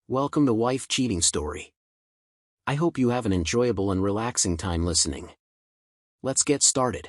Welcome to Wife Cheating Story. I hope you have an enjoyable and relaxing time listening. Let's get started.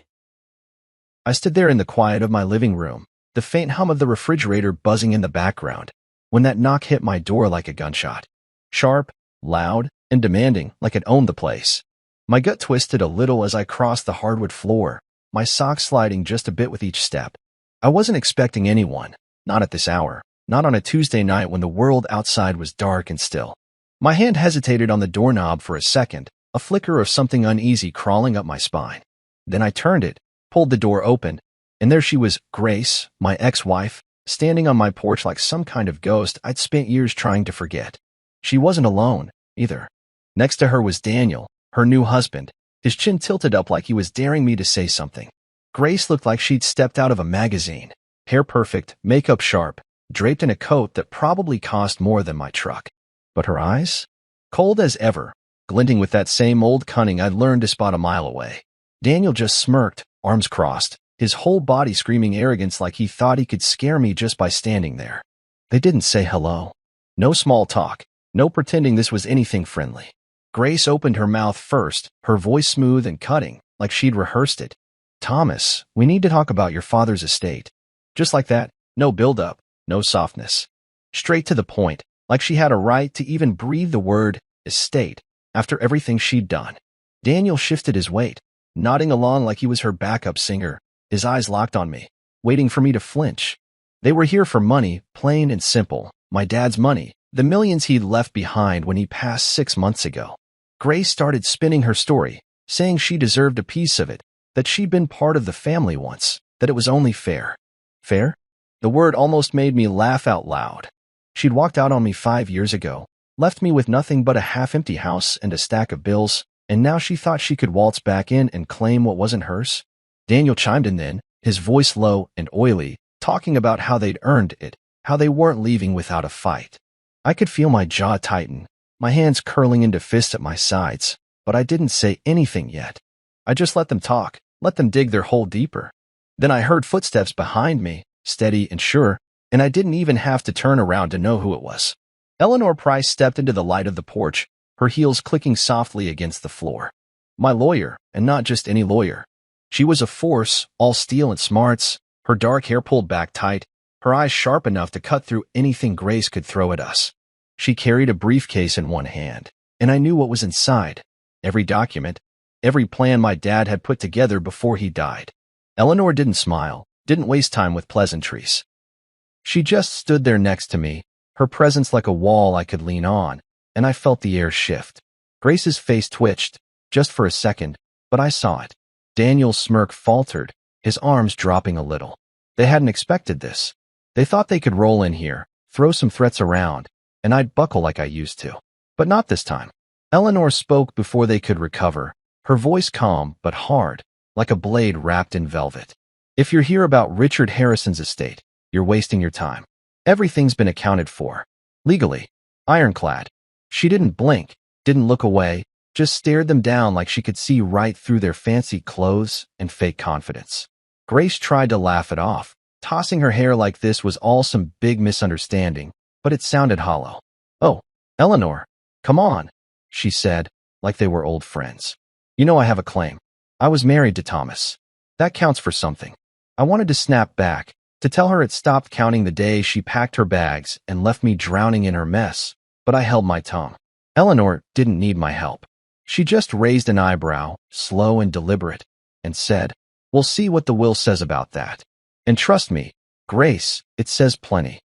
I stood there in the quiet of my living room, the faint hum of the refrigerator buzzing in the background, when that knock hit my door like a gunshot. Sharp, loud, and demanding, like it owned the place. My gut twisted a little as I crossed the hardwood floor, my socks sliding just a bit with each step. I wasn't expecting anyone, not at this hour, not on a Tuesday night when the world outside was dark and still. My hand hesitated on the doorknob for a second, a flicker of something uneasy crawling up my spine. Then I turned it, pulled the door open, and there she was, Grace, my ex-wife, standing on my porch like some kind of ghost I'd spent years trying to forget. She wasn't alone, either. Next to her was Daniel, her new husband, his chin tilted up like he was daring me to say something. Grace looked like she'd stepped out of a magazine, hair perfect, makeup sharp, draped in a coat that probably cost more than my truck. But her eyes? Cold as ever, glinting with that same old cunning I'd learned to spot a mile away. Daniel just smirked, arms crossed, his whole body screaming arrogance like he thought he could scare me just by standing there. They didn't say hello. No small talk, no pretending this was anything friendly. Grace opened her mouth first, her voice smooth and cutting, like she'd rehearsed it. "Thomas, we need to talk about your father's estate." Just like that, no build-up, no softness. Straight to the point, like she had a right to even breathe the word estate after everything she'd done. Daniel shifted his weight, nodding along like he was her backup singer, his eyes locked on me, waiting for me to flinch. They were here for money, plain and simple, my dad's money, the millions he'd left behind when he passed 6 months ago. Grace started spinning her story, saying she deserved a piece of it, that she'd been part of the family once, that it was only fair. Fair? The word almost made me laugh out loud. She'd walked out on me 5 years ago, left me with nothing but a half-empty house and a stack of bills, and now she thought she could waltz back in and claim what wasn't hers? Daniel chimed in then, his voice low and oily, talking about how they'd earned it, how they weren't leaving without a fight. I could feel my jaw tighten, my hands curling into fists at my sides, but I didn't say anything yet. I just let them talk, let them dig their hole deeper. Then I heard footsteps behind me, steady and sure, and I didn't even have to turn around to know who it was. Eleanor Price stepped into the light of the porch, her heels clicking softly against the floor. My lawyer, and not just any lawyer. She was a force, all steel and smarts, her dark hair pulled back tight, her eyes sharp enough to cut through anything Grace could throw at us. She carried a briefcase in one hand, and I knew what was inside. Every document, every plan my dad had put together before he died. Eleanor didn't smile, didn't waste time with pleasantries. She just stood there next to me, her presence like a wall I could lean on, and I felt the air shift. Grace's face twitched, just for a second, but I saw it. Daniel's smirk faltered, his arms dropping a little. They hadn't expected this. They thought they could roll in here, throw some threats around, and I'd buckle like I used to. But not this time. Eleanor spoke before they could recover, her voice calm but hard, like a blade wrapped in velvet. "If you're here about Richard Harrison's estate, you're wasting your time. Everything's been accounted for. Legally. Ironclad." She didn't blink, didn't look away, just stared them down like she could see right through their fancy clothes and fake confidence. Grace tried to laugh it off, tossing her hair like this was all some big misunderstanding, but it sounded hollow. "Oh, Eleanor, come on," she said, like they were old friends. "You know I have a claim. I was married to Thomas. That counts for something." I wanted to snap back, to tell her it stopped counting the day she packed her bags and left me drowning in her mess, but I held my tongue. Eleanor didn't need my help. She just raised an eyebrow, slow and deliberate, and said, "We'll see what the will says about that. And trust me, Grace, it says plenty."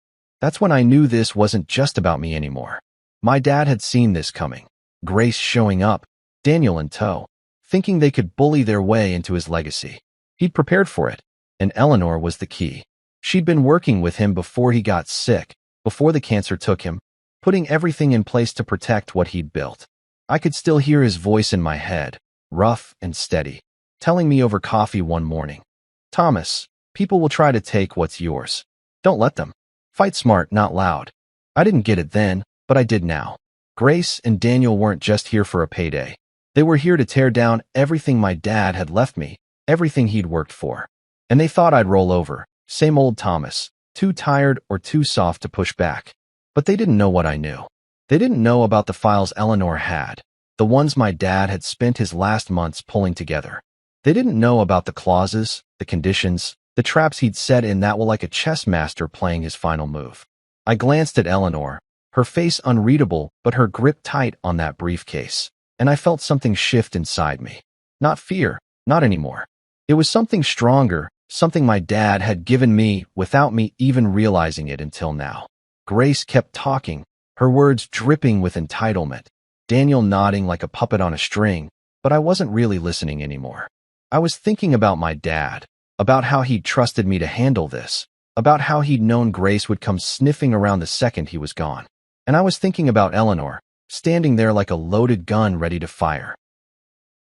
That's when I knew this wasn't just about me anymore. My dad had seen this coming. Grace showing up, Daniel in tow, thinking they could bully their way into his legacy. He'd prepared for it, and Eleanor was the key. She'd been working with him before he got sick, before the cancer took him, putting everything in place to protect what he'd built. I could still hear his voice in my head, rough and steady, telling me over coffee one morning, "Thomas, people will try to take what's yours. Don't let them. Fight smart, not loud." I didn't get it then, but I did now. Grace and Daniel weren't just here for a payday. They were here to tear down everything my dad had left me, everything he'd worked for. And they thought I'd roll over, same old Thomas, too tired or too soft to push back. But they didn't know what I knew. They didn't know about the files Eleanor had, the ones my dad had spent his last months pulling together. They didn't know about the clauses, the conditions, the traps he'd set in that were like a chess master playing his final move. I glanced at Eleanor, her face unreadable but her grip tight on that briefcase, and I felt something shift inside me. Not fear, not anymore. It was something stronger, something my dad had given me without me even realizing it until now. Grace kept talking, her words dripping with entitlement, Daniel nodding like a puppet on a string, but I wasn't really listening anymore. I was thinking about my dad, about how he'd trusted me to handle this, about how he'd known Grace would come sniffing around the second he was gone. And I was thinking about Eleanor, standing there like a loaded gun ready to fire.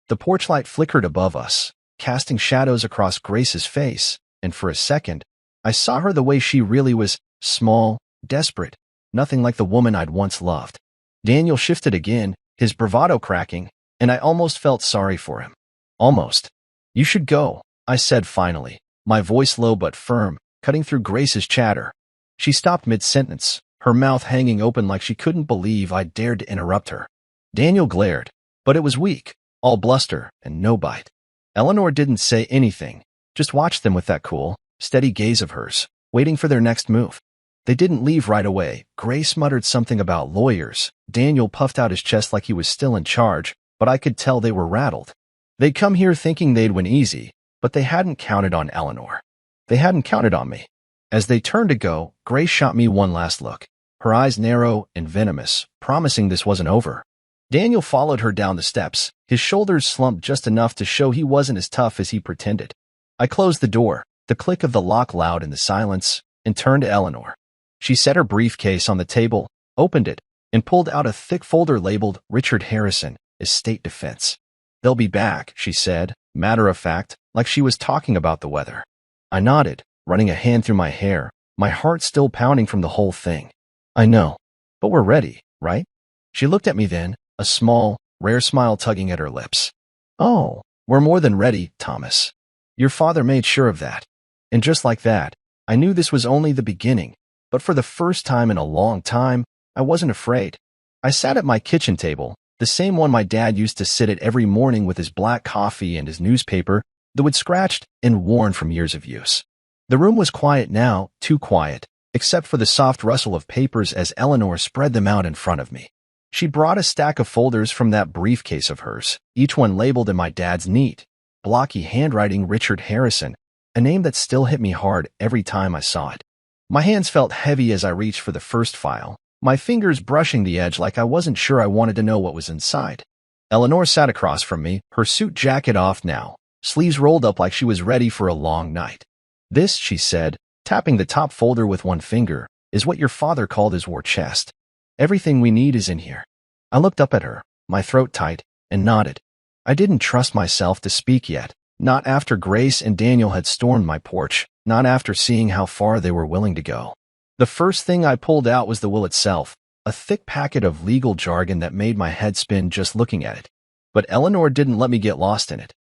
The porch light flickered above us, casting shadows across Grace's face, and for a second, I saw her the way she really was, small, desperate, nothing like the woman I'd once loved. Daniel shifted again, his bravado cracking, and I almost felt sorry for him. Almost. "You should go," I said finally, my voice low but firm, cutting through Grace's chatter. She stopped mid-sentence, her mouth hanging open like she couldn't believe I dared to interrupt her. Daniel glared, but it was weak, all bluster and no bite. Eleanor didn't say anything, just watched them with that cool, steady gaze of hers, waiting for their next move. They didn't leave right away. Grace muttered something about lawyers. Daniel puffed out his chest like he was still in charge, but I could tell they were rattled. They'd come here thinking they'd win easy, but they hadn't counted on Eleanor. They hadn't counted on me. As they turned to go, Grace shot me one last look, her eyes narrow and venomous, promising this wasn't over. Daniel followed her down the steps, his shoulders slumped just enough to show he wasn't as tough as he pretended. I closed the door, the click of the lock loud in the silence, and turned to Eleanor. She set her briefcase on the table, opened it, and pulled out a thick folder labeled Richard Harrison, Estate Defense. "They'll be back," she said, matter of fact, like she was talking about the weather. I nodded, running a hand through my hair, my heart still pounding from the whole thing. "I know, but we're ready, right?" She looked at me then, a small, rare smile tugging at her lips. "Oh, we're more than ready, Thomas. Your father made sure of that." And just like that, I knew this was only the beginning, but for the first time in a long time, I wasn't afraid. I sat at my kitchen table, the same one my dad used to sit at every morning with his black coffee and his newspaper, though it scratched and worn from years of use. The room was quiet now, too quiet, except for the soft rustle of papers as Eleanor spread them out in front of me. She brought a stack of folders from that briefcase of hers, each one labeled in my dad's neat, blocky handwriting, Richard Harrison, a name that still hit me hard every time I saw it. My hands felt heavy as I reached for the first file, my fingers brushing the edge like I wasn't sure I wanted to know what was inside. Eleanor sat across from me, her suit jacket off now, sleeves rolled up like she was ready for a long night. "This," she said, tapping the top folder with one finger, "is what your father called his war chest. Everything we need is in here." I looked up at her, my throat tight, and nodded. I didn't trust myself to speak yet, not after Grace and Daniel had stormed my porch, not after seeing how far they were willing to go. The first thing I pulled out was the will itself, a thick packet of legal jargon that made my head spin just looking at it. But Eleanor didn't let me get lost in it.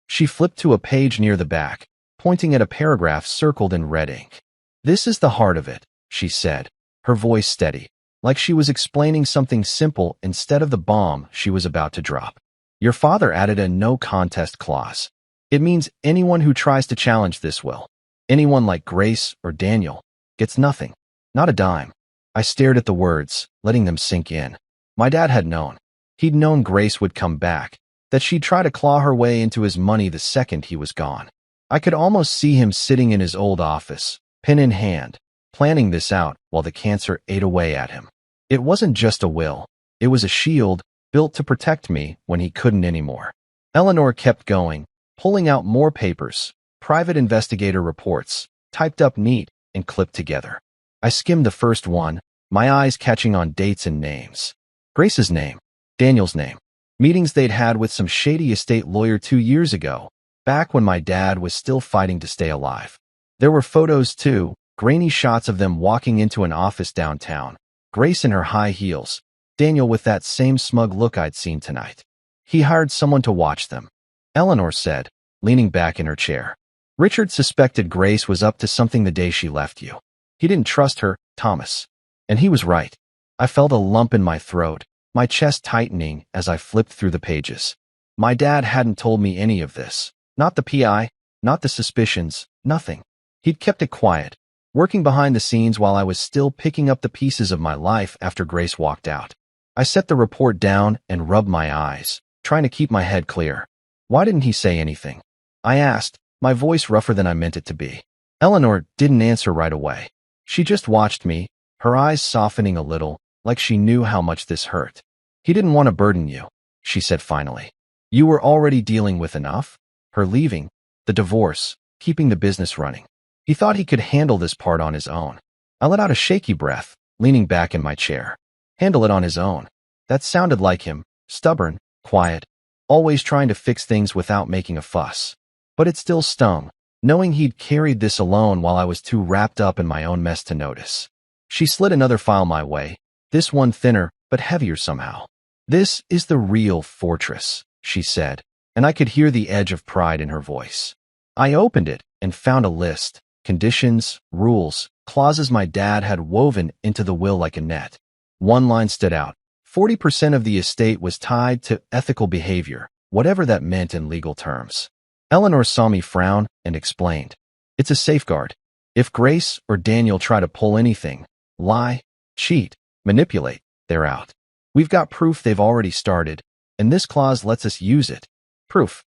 She flipped to a page near the back, pointing at a paragraph circled in red ink. "This is the heart of it," she said, her voice steady, like she was explaining something simple instead of the bomb she was about to drop. "Your father added a no-contest clause. It means anyone who tries to challenge this will, anyone like Grace or Daniel, gets nothing, not a dime." I stared at the words, letting them sink in. My dad had known. He'd known Grace would come back, that she'd try to claw her way into his money the second he was gone. I could almost see him sitting in his old office, pen in hand, planning this out while the cancer ate away at him. It wasn't just a will. It was a shield built to protect me when he couldn't anymore. Eleanor kept going, pulling out more papers, private investigator reports, typed up neat and clipped together. I skimmed the first one, my eyes catching on dates and names. Grace's name, Daniel's name, meetings they'd had with some shady estate lawyer 2 years ago, back when my dad was still fighting to stay alive. There were photos too, grainy shots of them walking into an office downtown, Grace in her high heels, Daniel with that same smug look I'd seen tonight. He hired someone to watch them, Eleanor said, leaning back in her chair. "Richard suspected Grace was up to something the day she left you. He didn't trust her, Thomas. And he was right. I felt a lump in my throat, my chest tightening as I flipped through the pages. My dad hadn't told me any of this. Not the PI, not the suspicions, nothing. He'd kept it quiet, working behind the scenes while I was still picking up the pieces of my life after Grace walked out. I set the report down and rubbed my eyes, trying to keep my head clear. Why didn't he say anything? I asked, my voice rougher than I meant it to be. Eleanor didn't answer right away. She just watched me, her eyes softening a little, like she knew how much this hurt. He didn't want to burden you, she said finally. You were already dealing with enough? Her leaving, the divorce, keeping the business running. He thought he could handle this part on his own. I let out a shaky breath, leaning back in my chair. Handle it on his own. That sounded like him, stubborn, quiet, always trying to fix things without making a fuss. But it still stung, knowing he'd carried this alone while I was too wrapped up in my own mess to notice. She slid another file my way, this one thinner but heavier somehow. This is the real fortress, she said, and I could hear the edge of pride in her voice. I opened it and found a list, conditions, rules, clauses my dad had woven into the will like a net. One line stood out. 40% of the estate was tied to ethical behavior, whatever that meant in legal terms. Eleanor saw me frown and explained. It's a safeguard. If Grace or Daniel try to pull anything, lie, cheat, manipulate, they're out. We've got proof they've already started, and this clause lets us use it. Proof.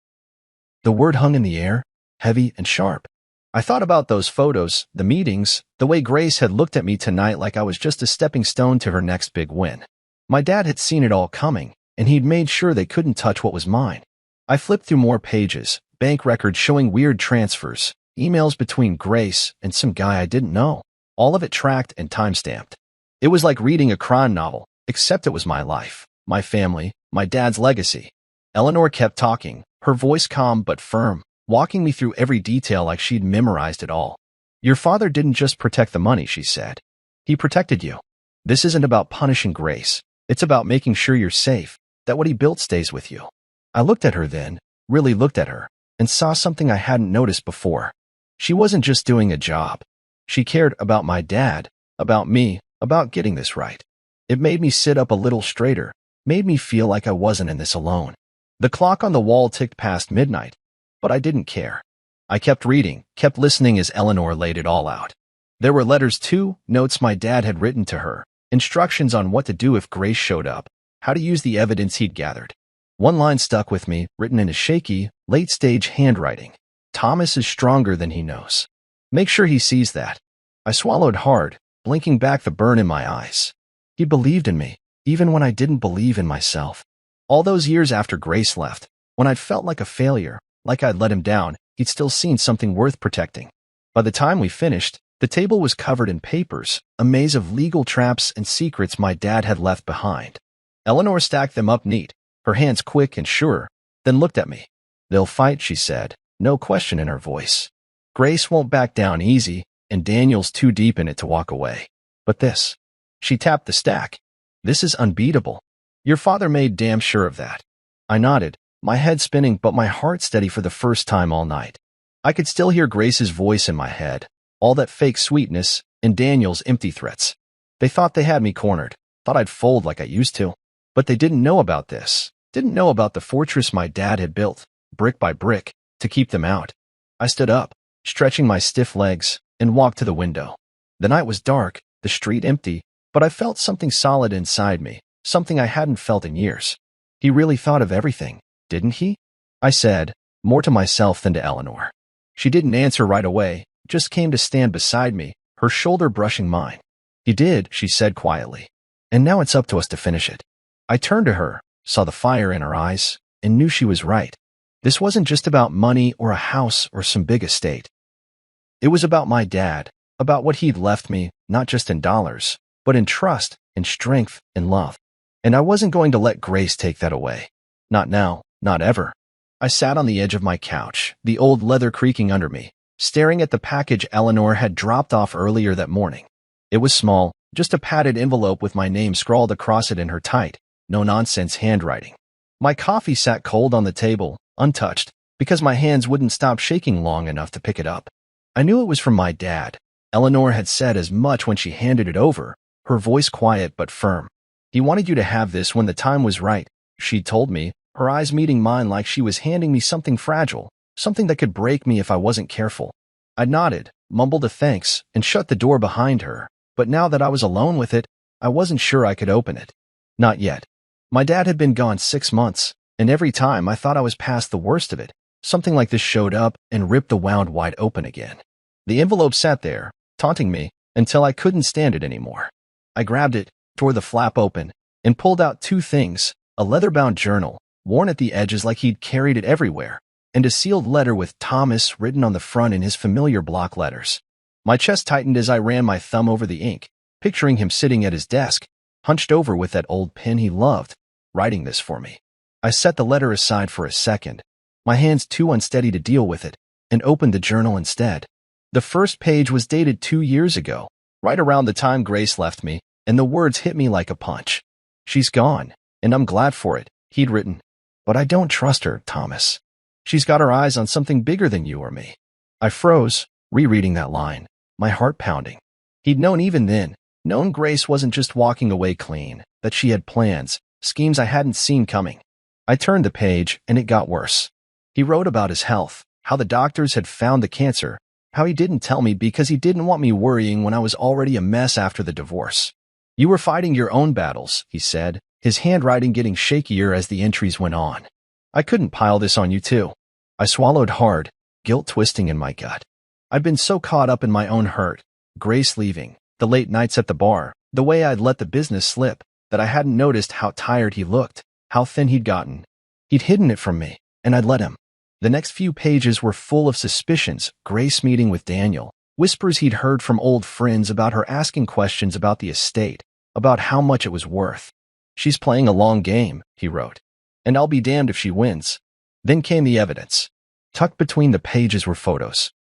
The word hung in the air, heavy and sharp. I thought about those photos, the meetings, the way Grace had looked at me tonight like I was just a stepping stone to her next big win. My dad had seen it all coming, and he'd made sure they couldn't touch what was mine. I flipped through more pages, bank records showing weird transfers, emails between Grace and some guy I didn't know, all of it tracked and time-stamped. It was like reading a crime novel, except it was my life, my family, my dad's legacy. Eleanor kept talking, her voice calm but firm, walking me through every detail like she'd memorized it all. Your father didn't just protect the money, she said. He protected you. This isn't about punishing Grace. It's about making sure you're safe, that what he built stays with you. I looked at her then, really looked at her, and saw something I hadn't noticed before. She wasn't just doing a job. She cared about my dad, about me, about getting this right. It made me sit up a little straighter, made me feel like I wasn't in this alone. The clock on the wall ticked past midnight, but I didn't care. I kept reading, kept listening as Eleanor laid it all out. There were letters too, notes my dad had written to her, instructions on what to do if Grace showed up, how to use the evidence he'd gathered. One line stuck with me, written in a shaky, late-stage handwriting. Thomas is stronger than he knows. Make sure he sees that. I swallowed hard, blinking back the burn in my eyes. He believed in me, even when I didn't believe in myself. All those years after Grace left, when I'd felt like a failure, like I'd let him down, he'd still seen something worth protecting. By the time we finished, the table was covered in papers, a maze of legal traps and secrets my dad had left behind. Eleanor stacked them up neat, her hands quick and sure, then looked at me. They'll fight, she said, no question in her voice. Grace won't back down easy, and Daniel's too deep in it to walk away. But this. She tapped the stack. This is unbeatable. Your father made damn sure of that. I nodded, my head spinning but my heart steady for the first time all night. I could still hear Grace's voice in my head, all that fake sweetness, and Daniel's empty threats. They thought they had me cornered, thought I'd fold like I used to. But they didn't know about this, didn't know about the fortress my dad had built, brick by brick, to keep them out. I stood up, stretching my stiff legs, and walked to the window. The night was dark, the street empty, but I felt something solid inside me, something I hadn't felt in years. He really thought of everything, didn't he? I said, more to myself than to Eleanor. She didn't answer right away, just came to stand beside me, her shoulder brushing mine. He did, she said quietly. And now it's up to us to finish it. I turned to her, saw the fire in her eyes, and knew she was right. This wasn't just about money or a house or some big estate. It was about my dad, about what he'd left me, not just in dollars, but in trust, in strength, in love. And I wasn't going to let Grace take that away. Not now, not ever. I sat on the edge of my couch, the old leather creaking under me, staring at the package Eleanor had dropped off earlier that morning. It was small, just a padded envelope with my name scrawled across it in her tight, no-nonsense handwriting. My coffee sat cold on the table, untouched, because my hands wouldn't stop shaking long enough to pick it up. I knew it was from my dad. Eleanor had said as much when she handed it over, her voice quiet but firm. "He wanted you to have this when the time was right," she told me, her eyes meeting mine like she was handing me something fragile, something that could break me if I wasn't careful. I nodded, mumbled a thanks, and shut the door behind her, but now that I was alone with it, I wasn't sure I could open it. Not yet. My dad had been gone 6 months, and every time I thought I was past the worst of it, something like this showed up and ripped the wound wide open again. The envelope sat there, taunting me, until I couldn't stand it anymore. I grabbed it, tore the flap open, and pulled out 2 things, a leather-bound journal, worn at the edges like he'd carried it everywhere, and a sealed letter with Thomas written on the front in his familiar block letters. My chest tightened as I ran my thumb over the ink, picturing him sitting at his desk, hunched over with that old pen he loved, writing this for me. I set the letter aside for a second, my hands too unsteady to deal with it, and opened the journal instead. The first page was dated 2 years ago, right around the time Grace left me, and the words hit me like a punch. "She's gone, and I'm glad for it," he'd written. "But I don't trust her, Thomas. She's got her eyes on something bigger than you or me." I froze, rereading that line, my heart pounding. He'd known even then, known Grace wasn't just walking away clean, that she had plans, schemes I hadn't seen coming. I turned the page, and it got worse. He wrote about his health, how the doctors had found the cancer, how he didn't tell me because he didn't want me worrying when I was already a mess after the divorce. "You were fighting your own battles," he said, his handwriting getting shakier as the entries went on. "I couldn't pile this on you too." I swallowed hard, guilt twisting in my gut. I'd been so caught up in my own hurt, Grace leaving, the late nights at the bar, the way I'd let the business slip, that I hadn't noticed how tired he looked, how thin he'd gotten. He'd hidden it from me, and I'd let him. The next few pages were full of suspicions, Grace meeting with Daniel, whispers he'd heard from old friends about her asking questions about the estate, about how much it was worth. "She's playing a long game," he wrote, "and I'll be damned if she wins." Then came the evidence. Tucked between the pages were photos.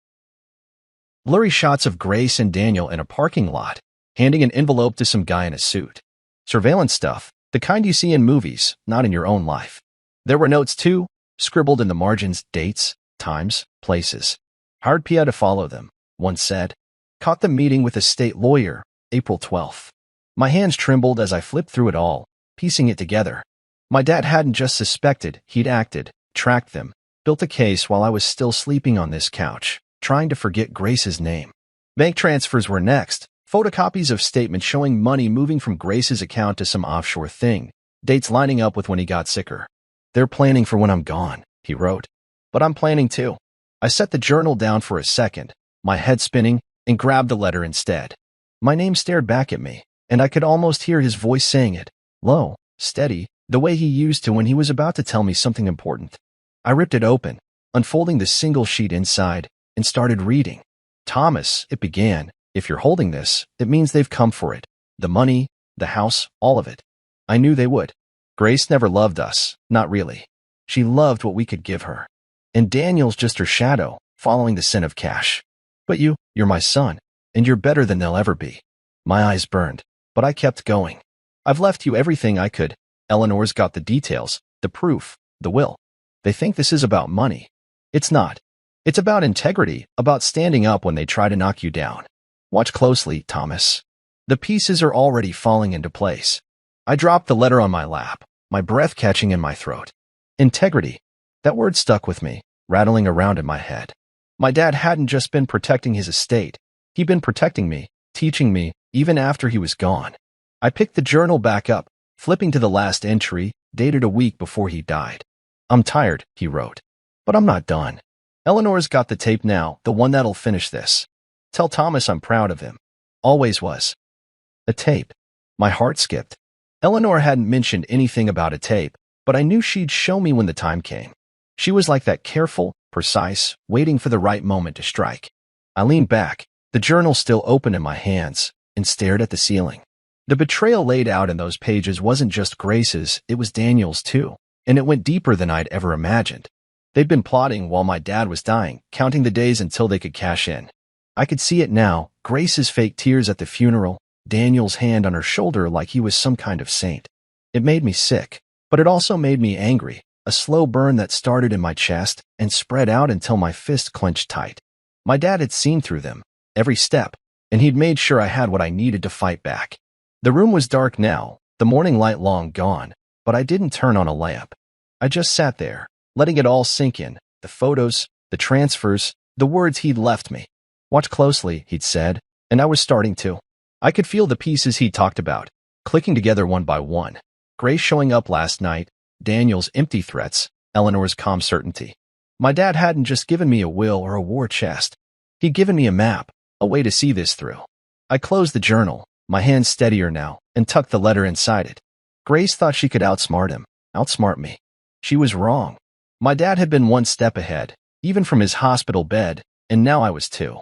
Blurry shots of Grace and Daniel in a parking lot, handing an envelope to some guy in a suit. Surveillance stuff, the kind you see in movies, not in your own life. There were notes too, scribbled in the margins, dates, times, places. "Hard Pia to follow them," one said. "Caught them meeting with a state lawyer, April 12th. My hands trembled as I flipped through it all, piecing it together. My dad hadn't just suspected, he'd acted, tracked them, built a case while I was still sleeping on this couch, trying to forget Grace's name. Bank transfers were next, photocopies of statements showing money moving from Grace's account to some offshore thing, dates lining up with when he got sicker. "They're planning for when I'm gone," he wrote. "But I'm planning too." I set the journal down for a second, my head spinning, and grabbed the letter instead. My name stared back at me, and I could almost hear his voice saying it, low, steady, the way he used to when he was about to tell me something important. I ripped it open, unfolding the single sheet inside, and started reading. "Thomas," it began, "if you're holding this, it means they've come for it. The money, the house, all of it." I knew they would. Grace never loved us, not really. She loved what we could give her. And Daniel's just her shadow, following the scent of cash. "But you're my son, and you're better than they'll ever be." My eyes burned, but I kept going. "I've left you everything I could. Eleanor's got the details, the proof, the will. They think this is about money. It's not. It's about integrity, about standing up when they try to knock you down. Watch closely, Thomas. The pieces are already falling into place." I dropped the letter on my lap, my breath catching in my throat. Integrity. That word stuck with me, rattling around in my head. My dad hadn't just been protecting his estate. He'd been protecting me, teaching me, even after he was gone. I picked the journal back up, flipping to the last entry, dated a week before he died. "I'm tired," he wrote. "But I'm not done. Eleanor's got the tape now, the one that'll finish this. Tell Thomas I'm proud of him. Always was." A tape. My heart skipped. Eleanor hadn't mentioned anything about a tape, but I knew she'd show me when the time came. She was like that, careful, precise, waiting for the right moment to strike. I leaned back, the journal still open in my hands, and stared at the ceiling. The betrayal laid out in those pages wasn't just Grace's, it was Daniel's too, and it went deeper than I'd ever imagined. They'd been plotting while my dad was dying, counting the days until they could cash in. I could see it now, Grace's fake tears at the funeral, Daniel's hand on her shoulder like he was some kind of saint. It made me sick, but it also made me angry, a slow burn that started in my chest and spread out until my fist clenched tight. My dad had seen through them, every step, and he'd made sure I had what I needed to fight back. The room was dark now, the morning light long gone, but I didn't turn on a lamp. I just sat there, letting it all sink in, the photos, the transfers, the words he'd left me. Watch closely, he'd said, and I was starting to. I could feel the pieces he'd talked about, clicking together one by one. Grace showing up last night, Daniel's empty threats, Eleanor's calm certainty. My dad hadn't just given me a will or a war chest. He'd given me a map, a way to see this through. I closed the journal, my hand steadier now, and tucked the letter inside it. Grace thought she could outsmart me. She was wrong. My dad had been one step ahead, even from his hospital bed, and now I was too.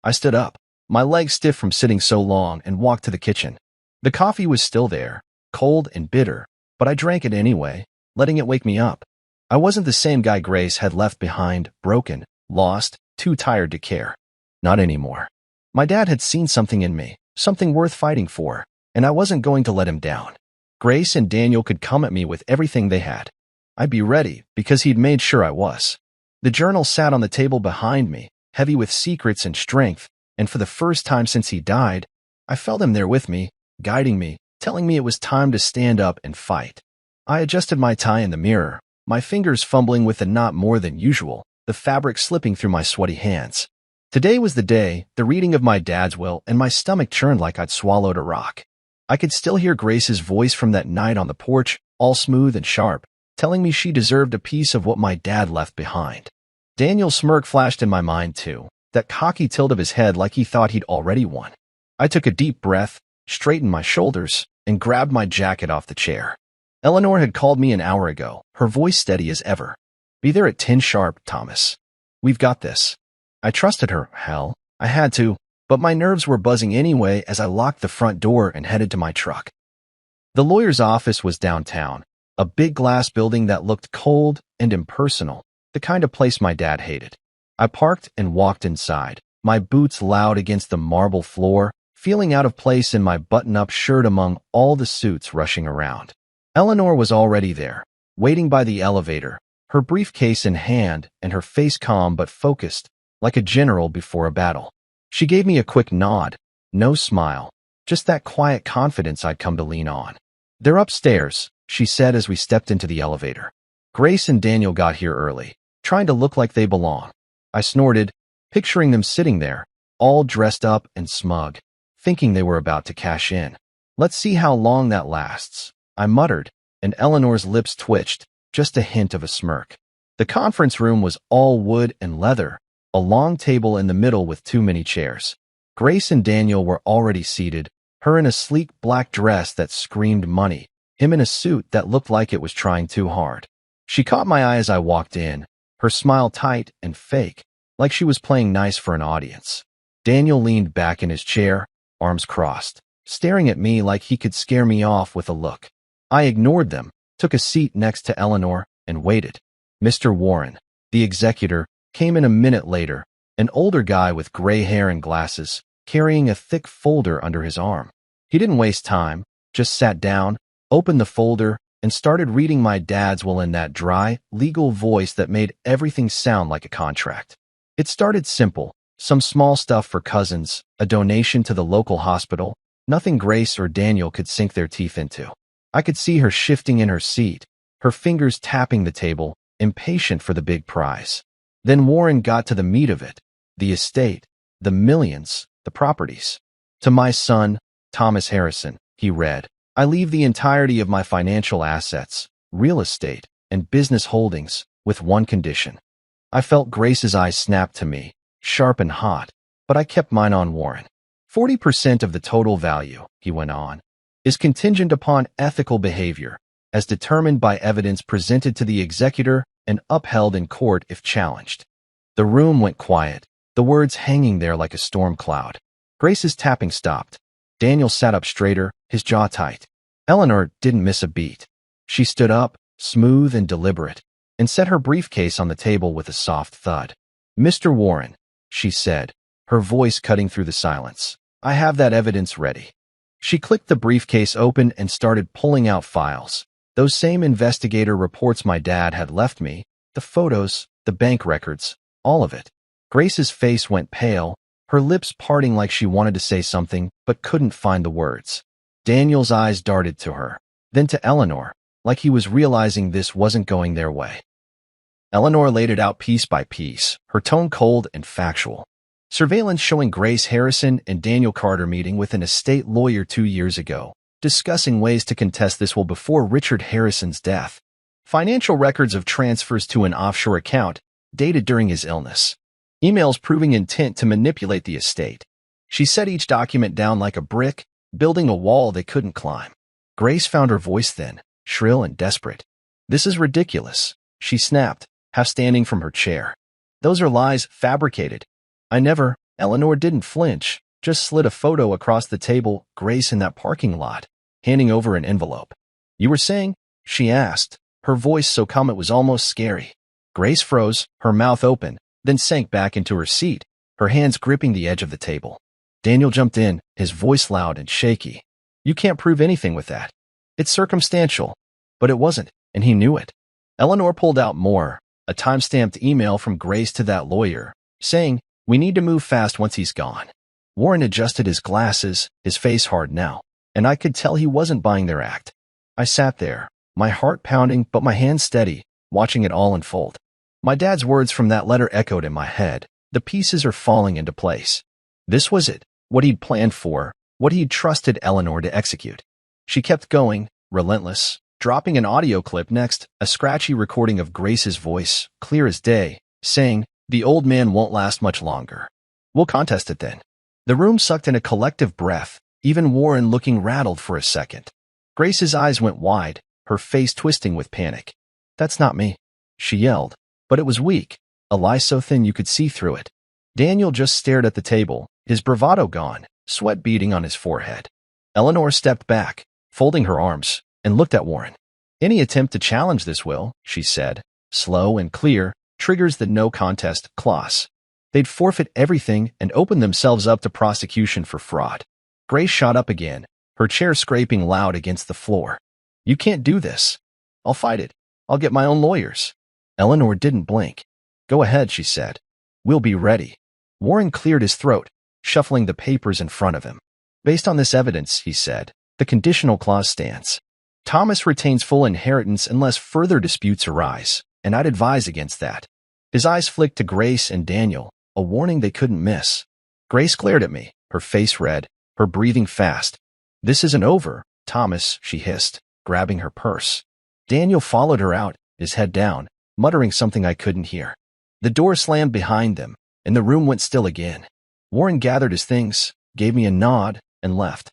I stood up, my legs stiff from sitting so long, and walked to the kitchen. The coffee was still there, cold and bitter, but I drank it anyway, letting it wake me up. I wasn't the same guy Grace had left behind, broken, lost, too tired to care. Not anymore. My dad had seen something in me, something worth fighting for, and I wasn't going to let him down. Grace and Daniel could come at me with everything they had. I'd be ready, because he'd made sure I was. The journal sat on the table behind me, heavy with secrets and strength, and for the first time since he died, I felt him there with me, guiding me, telling me it was time to stand up and fight. I adjusted my tie in the mirror, my fingers fumbling with the knot more than usual, the fabric slipping through my sweaty hands. Today was the day, the reading of my dad's will, and my stomach churned like I'd swallowed a rock. I could still hear Grace's voice from that night on the porch, all smooth and sharp, telling me she deserved a piece of what my dad left behind. Daniel's smirk flashed in my mind too, that cocky tilt of his head like he thought he'd already won. I took a deep breath, straightened my shoulders, and grabbed my jacket off the chair. Eleanor had called me an hour ago, her voice steady as ever. Be there at 10 sharp, Thomas. We've got this. I trusted her, hell, I had to, but my nerves were buzzing anyway as I locked the front door and headed to my truck. The lawyer's office was downtown, a big glass building that looked cold and impersonal, the kind of place my dad hated. I parked and walked inside, my boots loud against the marble floor, feeling out of place in my button-up shirt among all the suits rushing around. Eleanor was already there, waiting by the elevator, her briefcase in hand and her face calm but focused, like a general before a battle. She gave me a quick nod, no smile, just that quiet confidence I'd come to lean on. They're upstairs, she said as we stepped into the elevator. Grace and Daniel got here early, trying to look like they belong. I snorted, picturing them sitting there, all dressed up and smug, thinking they were about to cash in. Let's see how long that lasts, I muttered, and Eleanor's lips twitched, just a hint of a smirk. The conference room was all wood and leather, a long table in the middle with too many chairs. Grace and Daniel were already seated, her in a sleek black dress that screamed money, him in a suit that looked like it was trying too hard. She caught my eye as I walked in, her smile tight and fake, like she was playing nice for an audience. Daniel leaned back in his chair, arms crossed, staring at me like he could scare me off with a look. I ignored them, took a seat next to Eleanor, and waited. Mr. Warren, the executor, came in a minute later, an older guy with gray hair and glasses, carrying a thick folder under his arm. He didn't waste time, just sat down, opened the folder, and started reading my dad's will in that dry, legal voice that made everything sound like a contract. It started simple, some small stuff for cousins, a donation to the local hospital, nothing Grace or Daniel could sink their teeth into. I could see her shifting in her seat, her fingers tapping the table, impatient for the big prize. Then Warren got to the meat of it, the estate, the millions, the properties. To my son, Thomas Harrison, he read, I leave the entirety of my financial assets, real estate, and business holdings, with one condition. I felt Grace's eyes snap to me, sharp and hot, but I kept mine on Warren. 40% of the total value, he went on, is contingent upon ethical behavior, as determined by evidence presented to the executor and upheld in court if challenged. The room went quiet, the words hanging there like a storm cloud. Grace's tapping stopped. Daniel sat up straighter, his jaw tight. Eleanor didn't miss a beat. She stood up, smooth and deliberate, and set her briefcase on the table with a soft thud. Mr. Warren, she said, her voice cutting through the silence, I have that evidence ready. She clicked the briefcase open and started pulling out files. Those same investigator reports my dad had left me, the photos, the bank records, all of it. Grace's face went pale, her lips parting like she wanted to say something but couldn't find the words. Daniel's eyes darted to her, then to Eleanor, like he was realizing this wasn't going their way. Eleanor laid it out piece by piece, her tone cold and factual. Surveillance showing Grace Harrison and Daniel Carter meeting with an estate lawyer 2 years ago, discussing ways to contest this will before Richard Harrison's death. Financial records of transfers to an offshore account dated during his illness. Emails proving intent to manipulate the estate. She set each document down like a brick, building a wall they couldn't climb. Grace found her voice then, shrill and desperate. "This is ridiculous," she snapped, half standing from her chair. "Those are lies, fabricated." "I never." Eleanor didn't flinch, just slid a photo across the table, Grace in that parking lot, handing over an envelope. "You were saying?" she asked, her voice so calm it was almost scary. Grace froze, her mouth open, then sank back into her seat, her hands gripping the edge of the table. Daniel jumped in, his voice loud and shaky. "You can't prove anything with that. It's circumstantial." But it wasn't, and he knew it. Eleanor pulled out more, a time-stamped email from Grace to that lawyer, saying, "We need to move fast once he's gone." Warren adjusted his glasses, his face hard now, and I could tell he wasn't buying their act. I sat there, my heart pounding but my hands steady, watching it all unfold. My dad's words from that letter echoed in my head. The pieces are falling into place. This was it, what he'd planned for, what he'd trusted Eleanor to execute. She kept going, relentless, dropping an audio clip next, a scratchy recording of Grace's voice, clear as day, saying, "The old man won't last much longer. We'll contest it then." The room sucked in a collective breath, even Warren looking rattled for a second. Grace's eyes went wide, her face twisting with panic. "That's not me," she yelled, but it was weak, a lie so thin you could see through it. Daniel just stared at the table, his bravado gone, sweat beading on his forehead. Eleanor stepped back, folding her arms, and looked at Warren. "Any attempt to challenge this will," she said, slow and clear, triggers the no contest clause. They'd forfeit everything and open themselves up to prosecution for fraud. Grace shot up again, her chair scraping loud against the floor. "You can't do this." "I'll fight it. I'll get my own lawyers." Eleanor didn't blink. "Go ahead," she said. "We'll be ready." Warren cleared his throat, shuffling the papers in front of him. "Based on this evidence," he said, "the conditional clause stands. Thomas retains full inheritance unless further disputes arise, and I'd advise against that." His eyes flicked to Grace and Daniel, a warning they couldn't miss. Grace glared at me, her face red, her breathing fast. "This isn't over, Thomas," she hissed, grabbing her purse. Daniel followed her out, his head down, muttering something I couldn't hear. The door slammed behind them, and the room went still again. Warren gathered his things, gave me a nod, and left.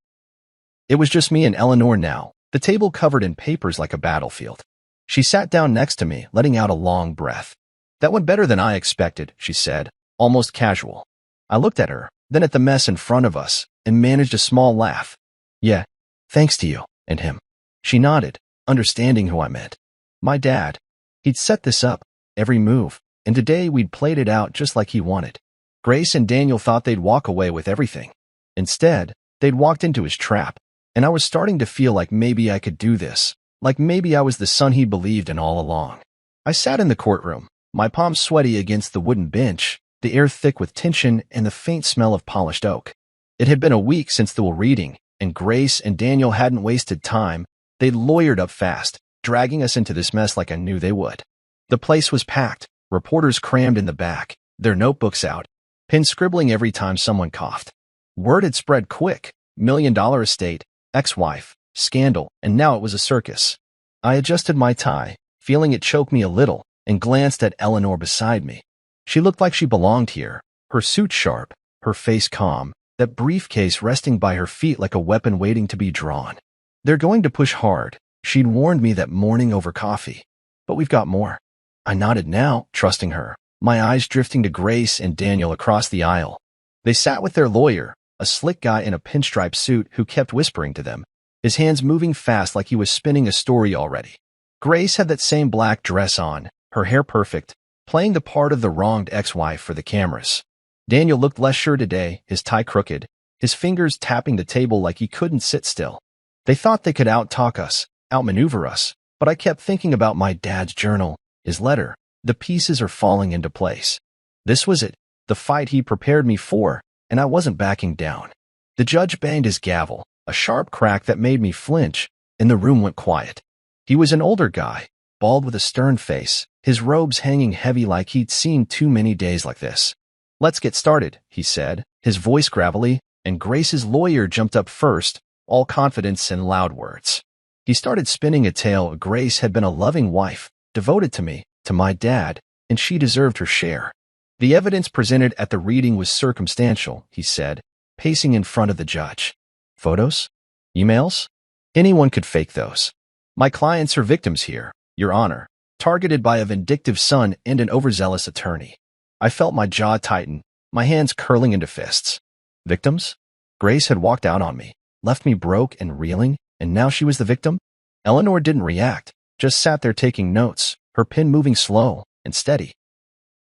It was just me and Eleanor now, the table covered in papers like a battlefield. She sat down next to me, letting out a long breath. "That went better than I expected," she said, almost casual. I looked at her, then at the mess in front of us, and managed a small laugh. "Yeah, thanks to you, and him." She nodded, understanding who I meant. My dad. He'd set this up, every move, and today we'd played it out just like he wanted. Grace and Daniel thought they'd walk away with everything. Instead, they'd walked into his trap, and I was starting to feel like maybe I could do this, like maybe I was the son he believed in all along. I sat in the courtroom, my palms sweaty against the wooden bench, the air thick with tension and the faint smell of polished oak. It had been a week since the reading, and Grace and Daniel hadn't wasted time. They'd lawyered up fast, dragging us into this mess like I knew they would. The place was packed, reporters crammed in the back, their notebooks out, pens scribbling every time someone coughed. Word had spread quick, $1 million estate, ex-wife, scandal, and now it was a circus. I adjusted my tie, feeling it choke me a little, and glanced at Eleanor beside me. She looked like she belonged here, her suit sharp, her face calm, that briefcase resting by her feet like a weapon waiting to be drawn. "They're going to push hard," she'd warned me that morning over coffee. "But we've got more." I nodded now, trusting her, my eyes drifting to Grace and Daniel across the aisle. They sat with their lawyer, a slick guy in a pinstripe suit who kept whispering to them, his hands moving fast like he was spinning a story already. Grace had that same black dress on, her hair perfect, playing the part of the wronged ex-wife for the cameras. Daniel looked less sure today, his tie crooked, his fingers tapping the table like he couldn't sit still. They thought they could out-talk us, outmaneuver us, but I kept thinking about my dad's journal, his letter. The pieces are falling into place. This was it, the fight he prepared me for, and I wasn't backing down. The judge banged his gavel, a sharp crack that made me flinch, and the room went quiet. He was an older guy, bald with a stern face, his robes hanging heavy like he'd seen too many days like this. "Let's get started," he said, his voice gravelly, and Grace's lawyer jumped up first, all confidence and loud words. He started spinning a tale. Grace had been a loving wife, devoted to me, to my dad, and she deserved her share. "The evidence presented at the reading was circumstantial," he said, pacing in front of the judge. "Photos? Emails? Anyone could fake those. My clients are victims here, Your Honor, targeted by a vindictive son and an overzealous attorney." I felt my jaw tighten, my hands curling into fists. Victims? Grace had walked out on me, left me broke and reeling, and now she was the victim? Eleanor didn't react, just sat there taking notes, her pen moving slow and steady.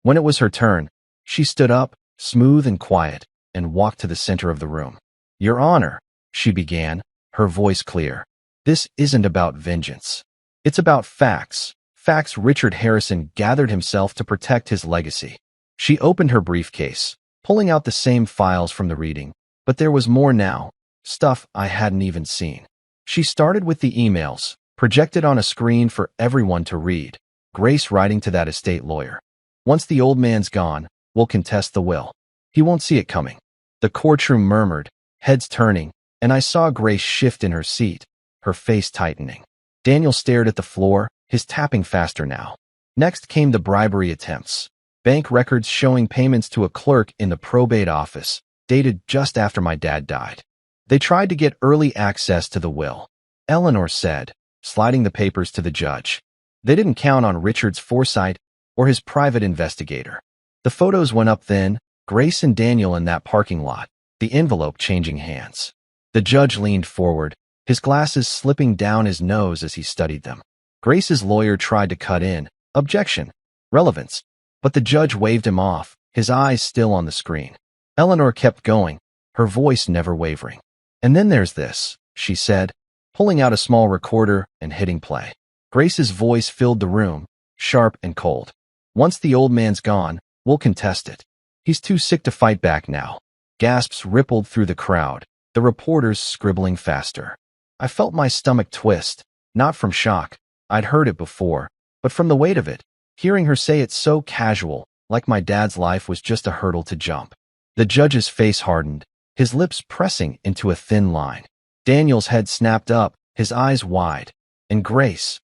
When it was her turn, she stood up, smooth and quiet, and walked to the center of the room. "Your Honor," she began, her voice clear, "this isn't about vengeance. It's about facts. Facts. Richard Harrison gathered himself to protect his legacy." She opened her briefcase, pulling out the same files from the reading, but there was more now, stuff I hadn't even seen. She started with the emails, projected on a screen for everyone to read. Grace writing to that estate lawyer. "Once the old man's gone, we'll contest the will. He won't see it coming." The courtroom murmured, heads turning, and I saw Grace shift in her seat, her face tightening. Daniel stared at the floor, his tapping faster now. Next came the bribery attempts. Bank records showing payments to a clerk in the probate office, dated just after my dad died. They tried to get early access to the will, Eleanor said, sliding the papers to the judge. They didn't count on Richard's foresight or his private investigator. The photos went up then, Grace and Daniel in that parking lot, the envelope changing hands. The judge leaned forward, his glasses slipping down his nose as he studied them. Grace's lawyer tried to cut in, objection, relevance, but the judge waved him off, his eyes still on the screen. Eleanor kept going, her voice never wavering. "And then there's this," she said, pulling out a small recorder and hitting play. Grace's voice filled the room, sharp and cold. "Once the old man's gone, we'll contest it. He's too sick to fight back now." Gasps rippled through the crowd, the reporters scribbling faster. I felt my stomach twist, not from shock, I'd heard it before, but from the weight of it, hearing her say it so casual, like my dad's life was just a hurdle to jump. The judge's face hardened, his lips pressing into a thin line. Daniel's head snapped up, his eyes wide. And Grace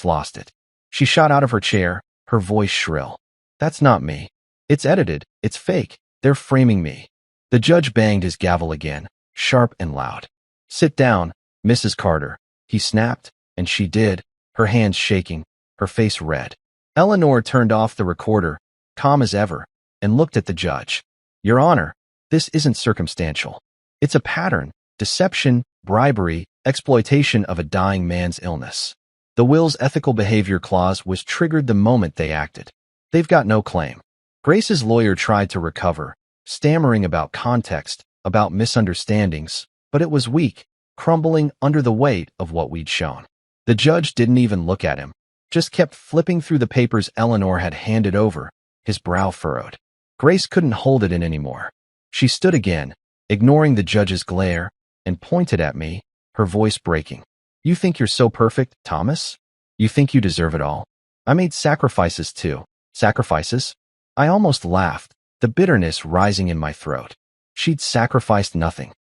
lost it. She shot out of her chair, her voice shrill. "That's not me. It's edited, it's fake, they're framing me." The judge banged his gavel again, sharp and loud. "Sit down, Mrs. Carter," he snapped, and she did, her hands shaking, her face red. Eleanor turned off the recorder, calm as ever, and looked at the judge. "Your Honor, this isn't circumstantial. It's a pattern, deception, bribery, exploitation of a dying man's illness. The will's ethical behavior clause was triggered the moment they acted. They've got no claim." Grace's lawyer tried to recover, stammering about context, about misunderstandings, but it was weak, crumbling under the weight of what we'd shown. The judge didn't even look at him, just kept flipping through the papers Eleanor had handed over, his brow furrowed. Grace couldn't hold it in anymore. She stood again, ignoring the judge's glare, and pointed at me, her voice breaking. "You think you're so perfect, Thomas? You think you deserve it all? I made sacrifices too." Sacrifices? I almost laughed, the bitterness rising in my throat. She'd sacrificed nothing.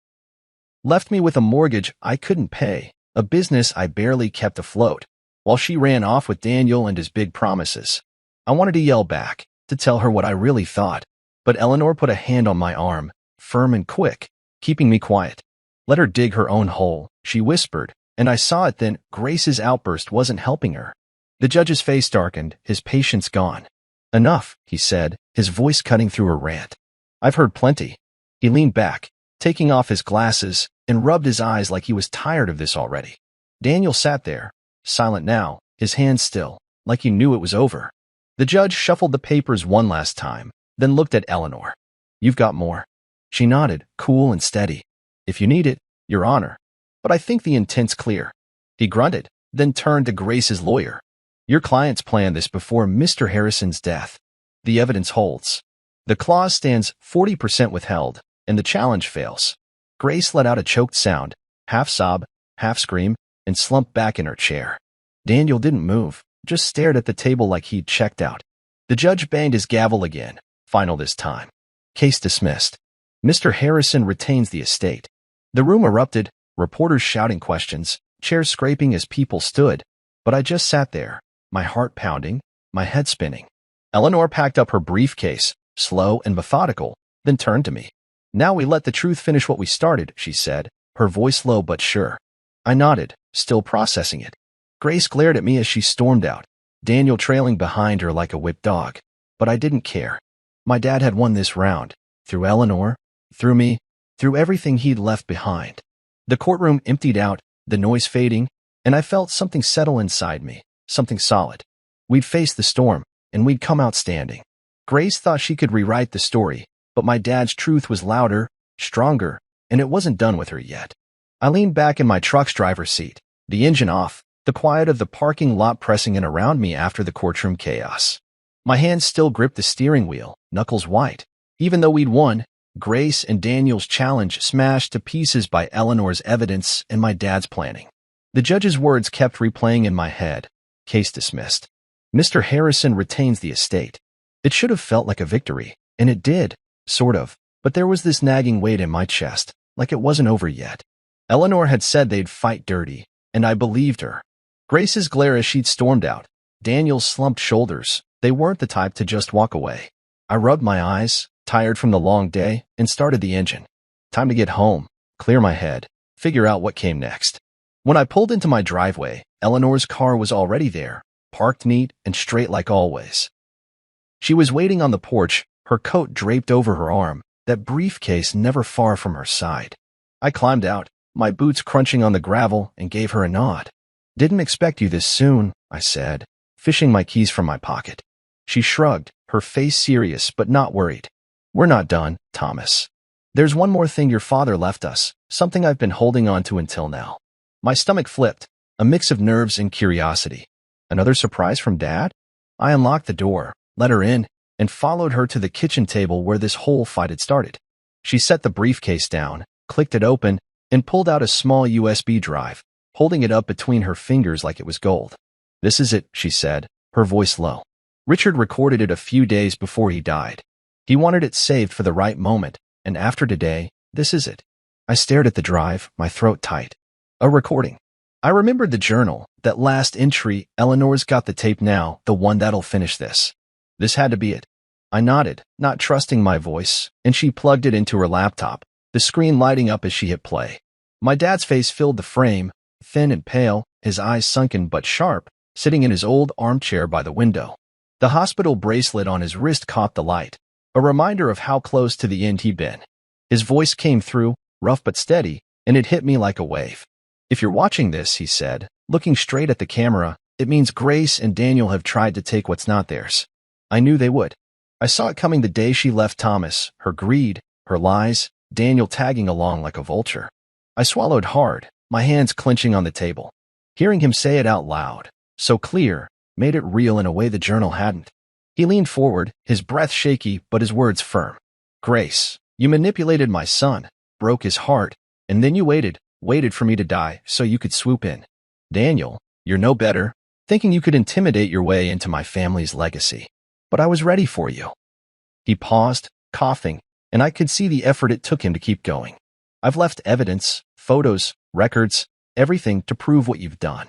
Left me with a mortgage I couldn't pay, a business I barely kept afloat, while she ran off with Daniel and his big promises. I wanted to yell back, to tell her what I really thought, but Eleanor put a hand on my arm, firm and quick, keeping me quiet. "Let her dig her own hole," she whispered, and I saw it then. Grace's outburst wasn't helping her. The judge's face darkened, his patience gone. "Enough," he said, his voice cutting through her rant. "I've heard plenty." He leaned back, taking off his glasses, and rubbed his eyes like he was tired of this already. Daniel sat there, silent now, his hands still, like he knew it was over. The judge shuffled the papers one last time, then looked at Eleanor. "You've got more?" She nodded, cool and steady. "If you need it, Your Honor. But I think the intent's clear." He grunted, then turned to Grace's lawyer. "Your clients planned this before Mr. Harrison's death. The evidence holds. The clause stands 40% withheld, and the challenge fails." Grace let out a choked sound, half sob, half scream, and slumped back in her chair. Daniel didn't move, just stared at the table like he'd checked out. The judge banged his gavel again. Final this time. Case dismissed. Mr. Harrison retains the estate. The room erupted, reporters shouting questions, chairs scraping as people stood, but I just sat there, my heart pounding, my head spinning. Eleanor packed up her briefcase, slow and methodical, then turned to me. "Now we let the truth finish what we started," she said, her voice low but sure. I nodded, still processing it. Grace glared at me as she stormed out, Daniel trailing behind her like a whipped dog. But I didn't care. My dad had won this round, through Eleanor, through me, through everything he'd left behind. The courtroom emptied out, the noise fading, and I felt something settle inside me, something solid. We'd faced the storm, and we'd come out standing. Grace thought she could rewrite the story, but my dad's truth was louder, stronger, and it wasn't done with her yet. I leaned back in my truck's driver's seat, the engine off, the quiet of the parking lot pressing in around me after the courtroom chaos. My hands still gripped the steering wheel, knuckles white. Even though we'd won, Grace and Daniel's challenge smashed to pieces by Eleanor's evidence and my dad's planning. The judge's words kept replaying in my head. Case dismissed. Mr. Harrison retains the estate. It should have felt like a victory, and it did, sort of, but there was this nagging weight in my chest, like it wasn't over yet. Eleanor had said they'd fight dirty, and I believed her. Grace's glare as she'd stormed out, Daniel's slumped shoulders, they weren't the type to just walk away. I rubbed my eyes, tired from the long day, and started the engine. Time to get home, clear my head, figure out what came next. When I pulled into my driveway, Eleanor's car was already there, parked neat and straight like always. She was waiting on the porch, her coat draped over her arm, that briefcase never far from her side. I climbed out, my boots crunching on the gravel, and gave her a nod. "Didn't expect you this soon," I said, fishing my keys from my pocket. She shrugged, her face serious but not worried. "We're not done, Thomas. There's one more thing your father left us, something I've been holding on to until now." My stomach flipped, a mix of nerves and curiosity. Another surprise from Dad? I unlocked the door, let her in, and followed her to the kitchen table where this whole fight had started. She set the briefcase down, clicked it open, and pulled out a small USB drive, holding it up between her fingers like it was gold. "This is it," she said, her voice low. "Richard recorded it a few days before he died. He wanted it saved for the right moment, and after today, this is it." I stared at the drive, my throat tight. A recording. I remembered the journal, that last entry, "Eleanor's got the tape now, the one that'll finish this." This had to be it. I nodded, not trusting my voice, and she plugged it into her laptop, the screen lighting up as she hit play. My dad's face filled the frame, thin and pale, his eyes sunken but sharp, sitting in his old armchair by the window. The hospital bracelet on his wrist caught the light, a reminder of how close to the end he'd been. His voice came through, rough but steady, and it hit me like a wave. "If you're watching this," he said, looking straight at the camera, "it means Grace and Daniel have tried to take what's not theirs." I knew they would. I saw it coming the day she left Thomas, her greed, her lies, Daniel tagging along like a vulture. I swallowed hard, my hands clenching on the table. Hearing him say it out loud, so clear, made it real in a way the journal hadn't. He leaned forward, his breath shaky but his words firm. "Grace, you manipulated my son, broke his heart, and then you waited for me to die so you could swoop in. Daniel, you're no better, thinking you could intimidate your way into my family's legacy. But I was ready for you." He paused, coughing, and I could see the effort it took him to keep going. "I've left evidence, photos, records, everything to prove what you've done."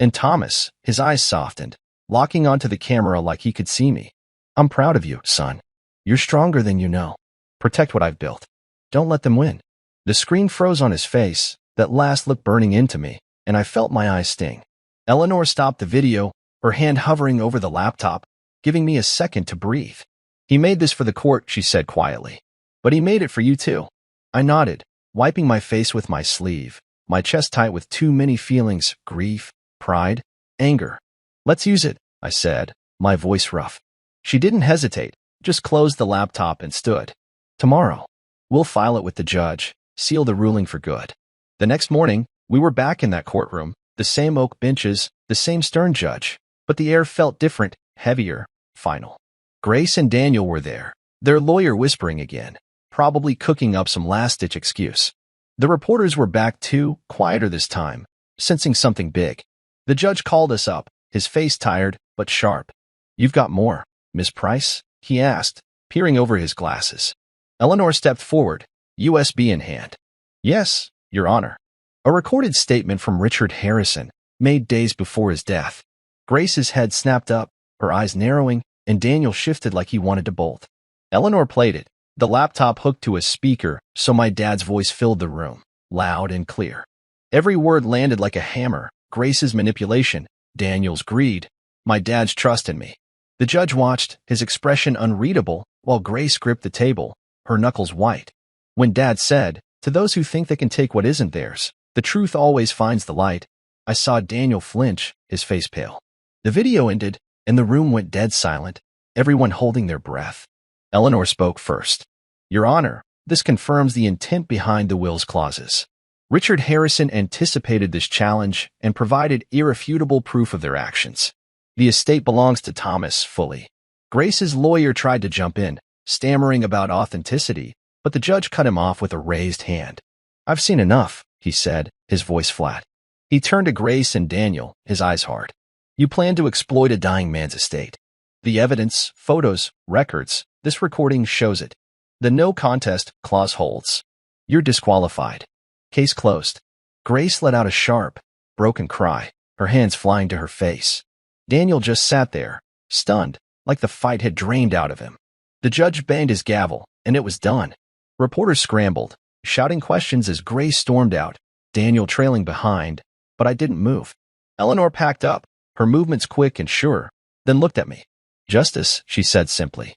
And Thomas, his eyes softened, locking onto the camera like he could see me. "I'm proud of you, son. You're stronger than you know. Protect what I've built. Don't let them win." The screen froze on his face, that last look burning into me, and I felt my eyes sting. Eleanor stopped the video, her hand hovering over the laptop, giving me a second to breathe. "He made this for the court," she said quietly. "But he made it for you too." I nodded, wiping my face with my sleeve, my chest tight with too many feelings, grief, pride, anger. "Let's use it," I said, my voice rough. She didn't hesitate, just closed the laptop and stood. "Tomorrow, we'll file it with the judge, seal the ruling for good." The next morning, we were back in that courtroom, the same oak benches, the same stern judge, but the air felt different, heavier, final. Grace and Daniel were there, their lawyer whispering again, probably cooking up some last-ditch excuse. The reporters were back too, quieter this time, sensing something big. The judge called us up, his face tired but sharp. "You've got more, Miss Price?" he asked, peering over his glasses. Eleanor stepped forward, USB in hand. "Yes, Your Honor." A recorded statement from Richard Harrison, made days before his death. Grace's head snapped up, her eyes narrowing, and Daniel shifted like he wanted to bolt. Eleanor played it, the laptop hooked to a speaker, so my dad's voice filled the room, loud and clear. Every word landed like a hammer: Grace's manipulation, Daniel's greed, my dad's trust in me. The judge watched, his expression unreadable, while Grace gripped the table, her knuckles white. When Dad said, "To those who think they can take what isn't theirs, the truth always finds the light," I saw Daniel flinch, his face pale. The video ended, and the room went dead silent, everyone holding their breath. Eleanor spoke first. "Your Honor, this confirms the intent behind the will's clauses. Richard Harrison anticipated this challenge and provided irrefutable proof of their actions. The estate belongs to Thomas fully." Grace's lawyer tried to jump in, stammering about authenticity, but the judge cut him off with a raised hand. "I've seen enough," he said, his voice flat. He turned to Grace and Daniel, his eyes hard. "You plan to exploit a dying man's estate. The evidence, photos, records, this recording shows it. The no contest clause holds. You're disqualified. Case closed." Grace let out a sharp, broken cry, her hands flying to her face. Daniel just sat there, stunned, like the fight had drained out of him. The judge banged his gavel, and it was done. Reporters scrambled, shouting questions as Grace stormed out, Daniel trailing behind, but I didn't move. Eleanor packed up, her movements quick and sure, then looked at me. "Justice," she said simply.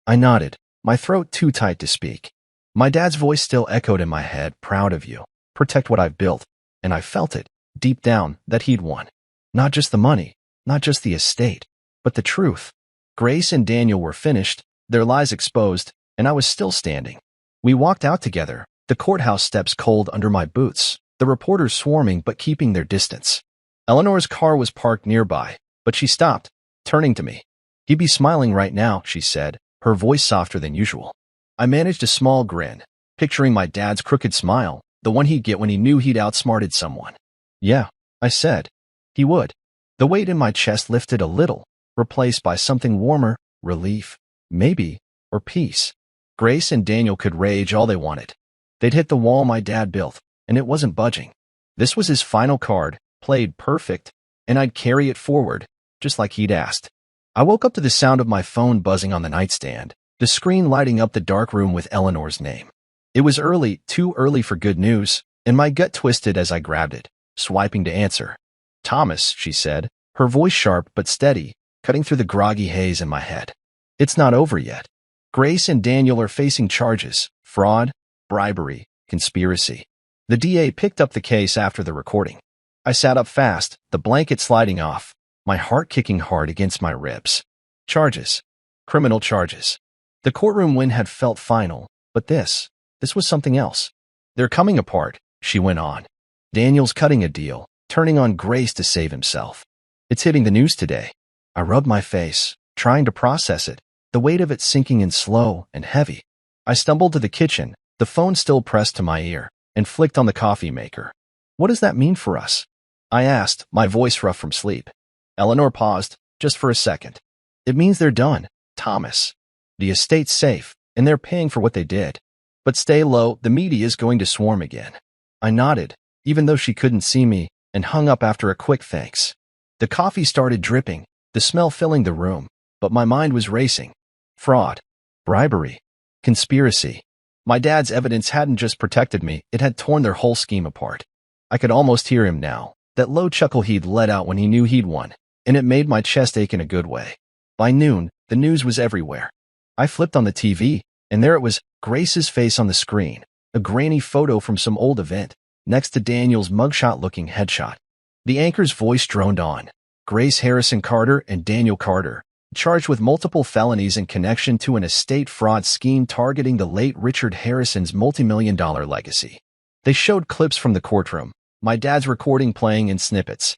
I nodded, my throat too tight to speak. My dad's voice still echoed in my head, "Proud of you. Protect what I've built." And I felt it, deep down, that he'd won. Not just the money, not just the estate, but the truth. Grace and Daniel were finished, their lies exposed, and I was still standing. We walked out together, the courthouse steps cold under my boots, the reporters swarming but keeping their distance. Eleanor's car was parked nearby, but she stopped, turning to me. "He'd be smiling right now," she said, her voice softer than usual. I managed a small grin, picturing my dad's crooked smile, the one he'd get when he knew he'd outsmarted someone. "Yeah," I said. "He would." The weight in my chest lifted a little, replaced by something warmer, relief, maybe, or peace. Grace and Daniel could rage all they wanted. They'd hit the wall my dad built, and it wasn't budging. This was his final card, played perfect, and I'd carry it forward, just like he'd asked. I woke up to the sound of my phone buzzing on the nightstand, the screen lighting up the dark room with Eleanor's name. It was early, too early for good news, and my gut twisted as I grabbed it, swiping to answer. "Thomas," she said, her voice sharp but steady, cutting through the groggy haze in my head. "It's not over yet. Grace and Daniel are facing charges: fraud, bribery, conspiracy." The DA picked up the case after the recording. I sat up fast, the blanket sliding off, my heart kicking hard against my ribs. Charges. Criminal charges. The courtroom wind had felt final, but this was something else. "They're coming apart," she went on. "Daniel's cutting a deal, turning on Grace to save himself. It's hitting the news today." I rubbed my face, trying to process it, the weight of it sinking in slow and heavy. I stumbled to the kitchen, the phone still pressed to my ear, and flicked on the coffee maker. "What does that mean for us?" I asked, my voice rough from sleep. Eleanor paused, just for a second. "It means they're done, Thomas. The estate's safe, and they're paying for what they did. But stay low, the media is going to swarm again." I nodded, even though she couldn't see me, and hung up after a quick thanks. The coffee started dripping, the smell filling the room, but my mind was racing. Fraud, bribery, conspiracy. My dad's evidence hadn't just protected me, it had torn their whole scheme apart. I could almost hear him now, that low chuckle he'd let out when he knew he'd won, and it made my chest ache in a good way. By noon, the news was everywhere. I flipped on the TV, and there it was, Grace's face on the screen, a grainy photo from some old event, next to Daniel's mugshot-looking headshot. The anchor's voice droned on. Grace Harrison Carter and Daniel Carter, charged with multiple felonies in connection to an estate fraud scheme targeting the late Richard Harrison's multimillion-dollar legacy. They showed clips from the courtroom, my dad's recording playing in snippets.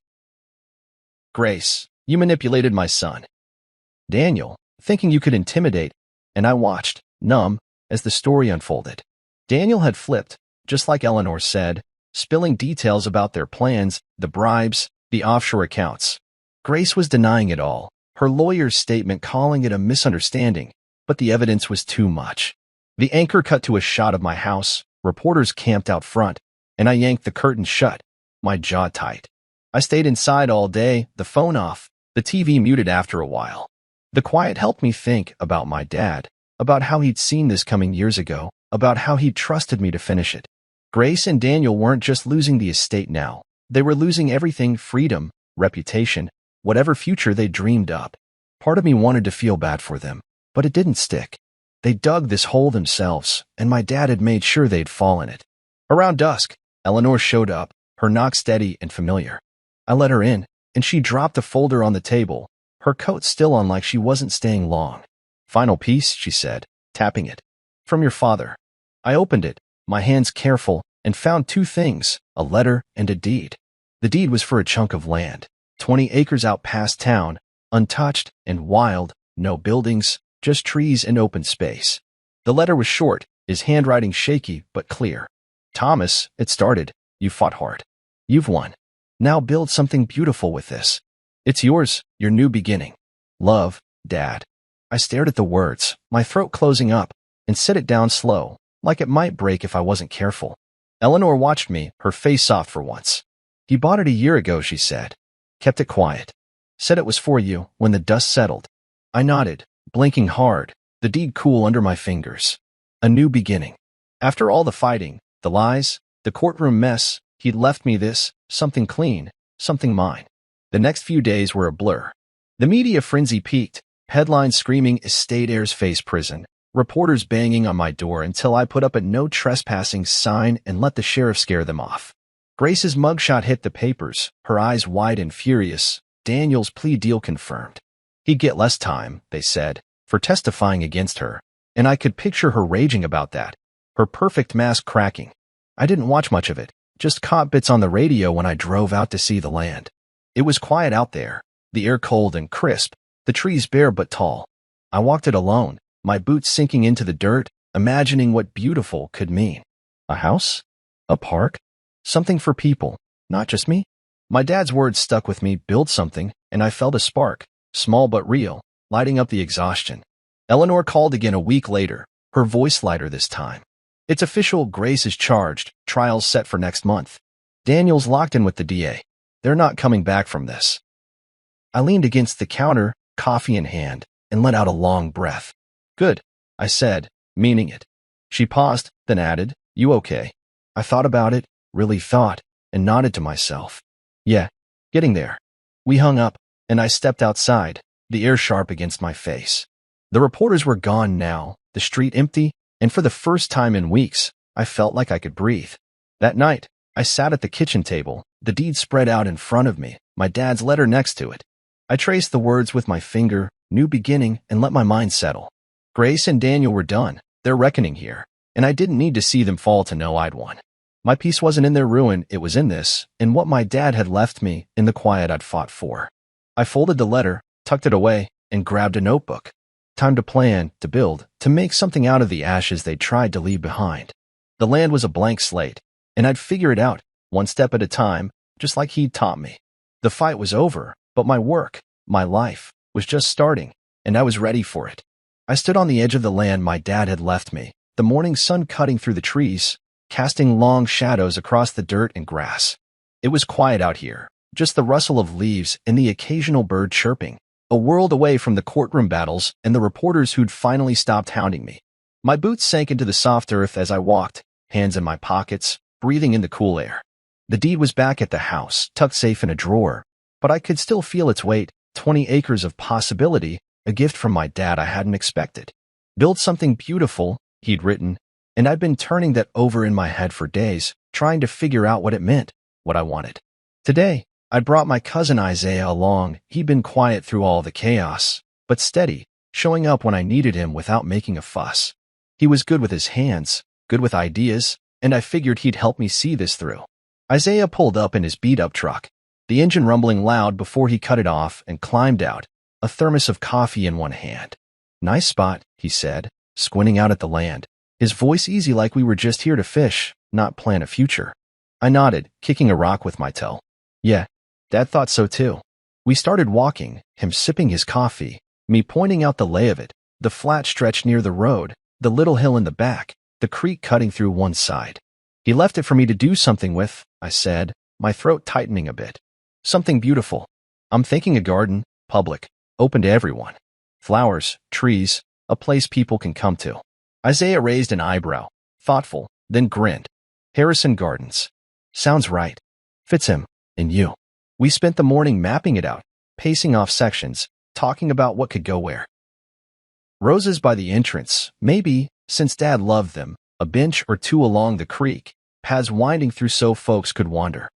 "Grace, you manipulated my son." "Daniel, thinking you could intimidate," and I watched, numb, as the story unfolded. Daniel had flipped, just like Eleanor said, spilling details about their plans, the bribes, the offshore accounts. Grace was denying it all, her lawyer's statement calling it a misunderstanding, but the evidence was too much. The anchor cut to a shot of my house, reporters camped out front, and I yanked the curtains shut, my jaw tight. I stayed inside all day, the phone off, the TV muted after a while. The quiet helped me think about my dad, about how he'd seen this coming years ago, about how he'd trusted me to finish it. Grace and Daniel weren't just losing the estate now. They were losing everything: freedom, reputation, whatever future they dreamed up. Part of me wanted to feel bad for them, but it didn't stick. They dug this hole themselves, and my dad had made sure they'd fall in it. Around dusk, Eleanor showed up, her knock steady and familiar. I let her in, and she dropped a folder on the table, her coat still on like she wasn't staying long. "Final piece," she said, tapping it. "From your father." I opened it, my hands careful, and found two things: a letter and a deed. The deed was for a chunk of land, 20 acres out past town, untouched and wild, no buildings, just trees and open space. The letter was short, his handwriting shaky but clear. "Thomas," it started, "you fought hard. You've won. Now build something beautiful with this. It's yours, your new beginning. Love, Dad." I stared at the words, my throat closing up, and set it down slow, like it might break if I wasn't careful. Eleanor watched me, her face soft for once. "He bought it a year ago," she said. "Kept it quiet. Said it was for you when the dust settled." I nodded, blinking hard, the deed cool under my fingers. A new beginning. After all the fighting, the lies, the courtroom mess, he'd left me this, something clean, something mine. The next few days were a blur. The media frenzy peaked, headlines screaming estate heirs face prison, reporters banging on my door until I put up a no trespassing sign and let the sheriff scare them off. Grace's mugshot hit the papers, her eyes wide and furious. Daniel's plea deal confirmed. He'd get less time, they said, for testifying against her, and I could picture her raging about that, her perfect mask cracking. I didn't watch much of it, just caught bits on the radio when I drove out to see the land. It was quiet out there, the air cold and crisp, the trees bare but tall. I walked it alone, my boots sinking into the dirt, imagining what beautiful could mean. A house? A park? Something for people, not just me? My dad's words stuck with me: build something, and I felt a spark, small but real, lighting up the exhaustion. Eleanor called again a week later, her voice lighter this time. "It's official, Grace is charged, trial's set for next month. Daniel's locked in with the DA. They're not coming back from this." I leaned against the counter, coffee in hand, and let out a long breath. "Good," I said, meaning it. She paused, then added, "You okay?" I thought about it, really thought, and nodded to myself. "Yeah, getting there." We hung up, and I stepped outside, the air sharp against my face. The reporters were gone now, the street empty, and for the first time in weeks, I felt like I could breathe. That night, I sat at the kitchen table, the deed spread out in front of me, my dad's letter next to it. I traced the words with my finger, new beginning, and let my mind settle. Grace and Daniel were done, their reckoning here, and I didn't need to see them fall to know I'd won. My peace wasn't in their ruin, it was in this, in what my dad had left me, in the quiet I'd fought for. I folded the letter, tucked it away, and grabbed a notebook. Time to plan, to build, to make something out of the ashes they tried to leave behind. The land was a blank slate, and I'd figure it out, one step at a time, just like he'd taught me. The fight was over, but my work, my life, was just starting, and I was ready for it. I stood on the edge of the land my dad had left me, the morning sun cutting through the trees, casting long shadows across the dirt and grass. It was quiet out here, just the rustle of leaves and the occasional bird chirping, a world away from the courtroom battles and the reporters who'd finally stopped hounding me. My boots sank into the soft earth as I walked, hands in my pockets, breathing in the cool air. The deed was back at the house, tucked safe in a drawer, but I could still feel its weight, 20 acres of possibility, a gift from my dad I hadn't expected. "Build something beautiful," he'd written, and I'd been turning that over in my head for days, trying to figure out what it meant, what I wanted. Today, I'd brought my cousin Isaiah along. He'd been quiet through all the chaos, but steady, showing up when I needed him without making a fuss. He was good with his hands, good with ideas, and I figured he'd help me see this through. Isaiah pulled up in his beat-up truck, the engine rumbling loud before he cut it off and climbed out, a thermos of coffee in one hand. "Nice spot," he said, squinting out at the land, his voice easy like we were just here to fish, not plan a future. I nodded, kicking a rock with my toe. Yeah, Dad thought so too. We started walking, him sipping his coffee, me pointing out the lay of it, the flat stretch near the road, the little hill in the back, the creek cutting through one side. He left it for me to do something with, I said, my throat tightening a bit. Something beautiful. I'm thinking a garden, public, open to everyone. Flowers, trees, a place people can come to. Isaiah raised an eyebrow, thoughtful, then grinned. Harrison Gardens. Sounds right. Fits him, and you. We spent the morning mapping it out, pacing off sections, talking about what could go where. Roses by the entrance, maybe, since Dad loved them, a bench or two along the creek, paths winding through so folks could wander.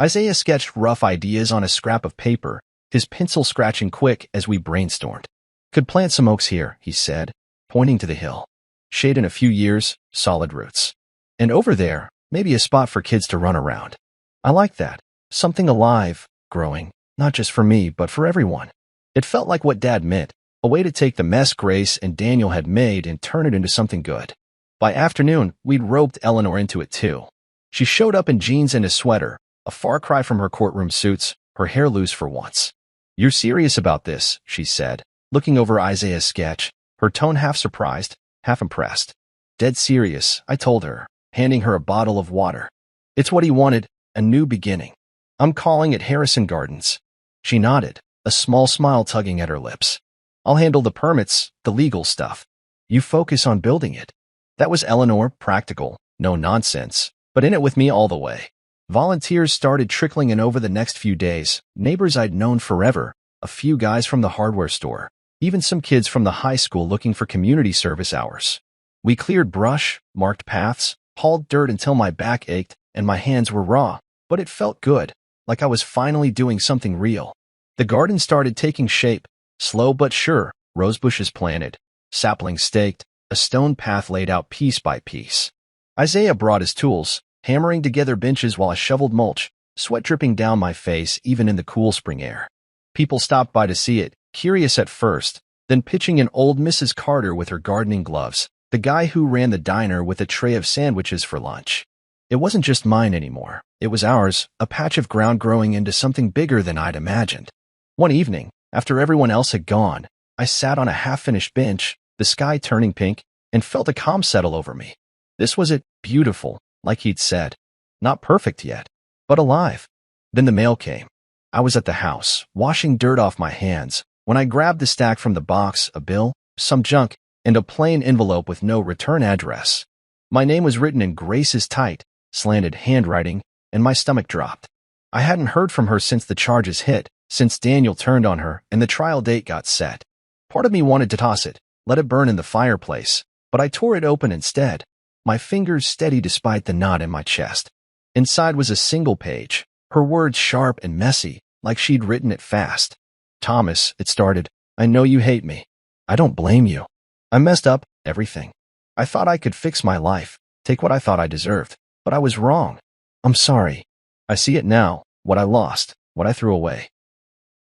Isaiah sketched rough ideas on a scrap of paper, his pencil scratching quick as we brainstormed. Could plant some oaks here, he said, pointing to the hill. Shade in a few years, solid roots. And over there, maybe a spot for kids to run around. I like that. Something alive, growing, not just for me, but for everyone. It felt like what Dad meant, a way to take the mess Grace and Daniel had made and turn it into something good. By afternoon, we'd roped Eleanor into it too. She showed up in jeans and a sweater, a far cry from her courtroom suits, her hair loose for once. You're serious about this, she said, looking over Isaiah's sketch, her tone half surprised, half impressed. Dead serious, I told her, handing her a bottle of water. It's what he wanted, a new beginning. I'm calling it Harrison Gardens. She nodded, a small smile tugging at her lips. I'll handle the permits, the legal stuff. You focus on building it. That was Eleanor, practical, no nonsense, but in it with me all the way. Volunteers started trickling in over the next few days, neighbors I'd known forever, a few guys from the hardware store, even some kids from the high school looking for community service hours. We cleared brush, marked paths, hauled dirt until my back ached and my hands were raw, but it felt good, like I was finally doing something real. The garden started taking shape, slow but sure, rose bushes planted, saplings staked, a stone path laid out piece by piece. Isaiah brought his tools, hammering together benches while I shoveled mulch, sweat dripping down my face even in the cool spring air. People stopped by to see it, curious at first, then pitching in old Mrs. Carter with her gardening gloves, the guy who ran the diner with a tray of sandwiches for lunch. It wasn't just mine anymore. It was ours, a patch of ground growing into something bigger than I'd imagined. One evening, after everyone else had gone, I sat on a half-finished bench, the sky turning pink, and felt a calm settle over me. This was it, beautiful, like he'd said. Not perfect yet, but alive. Then the mail came. I was at the house, washing dirt off my hands, when I grabbed the stack from the box, a bill, some junk, and a plain envelope with no return address. My name was written in Grace's tight, slanted handwriting, and my stomach dropped. I hadn't heard from her since the charges hit, since Daniel turned on her and the trial date got set. Part of me wanted to toss it, let it burn in the fireplace, but I tore it open instead, my fingers steady despite the knot in my chest. Inside was a single page, her words sharp and messy, like she'd written it fast. Thomas, it started, I know you hate me. I don't blame you. I messed up everything. I thought I could fix my life, take what I thought I deserved, but I was wrong. I'm sorry. I see it now, what I lost, what I threw away.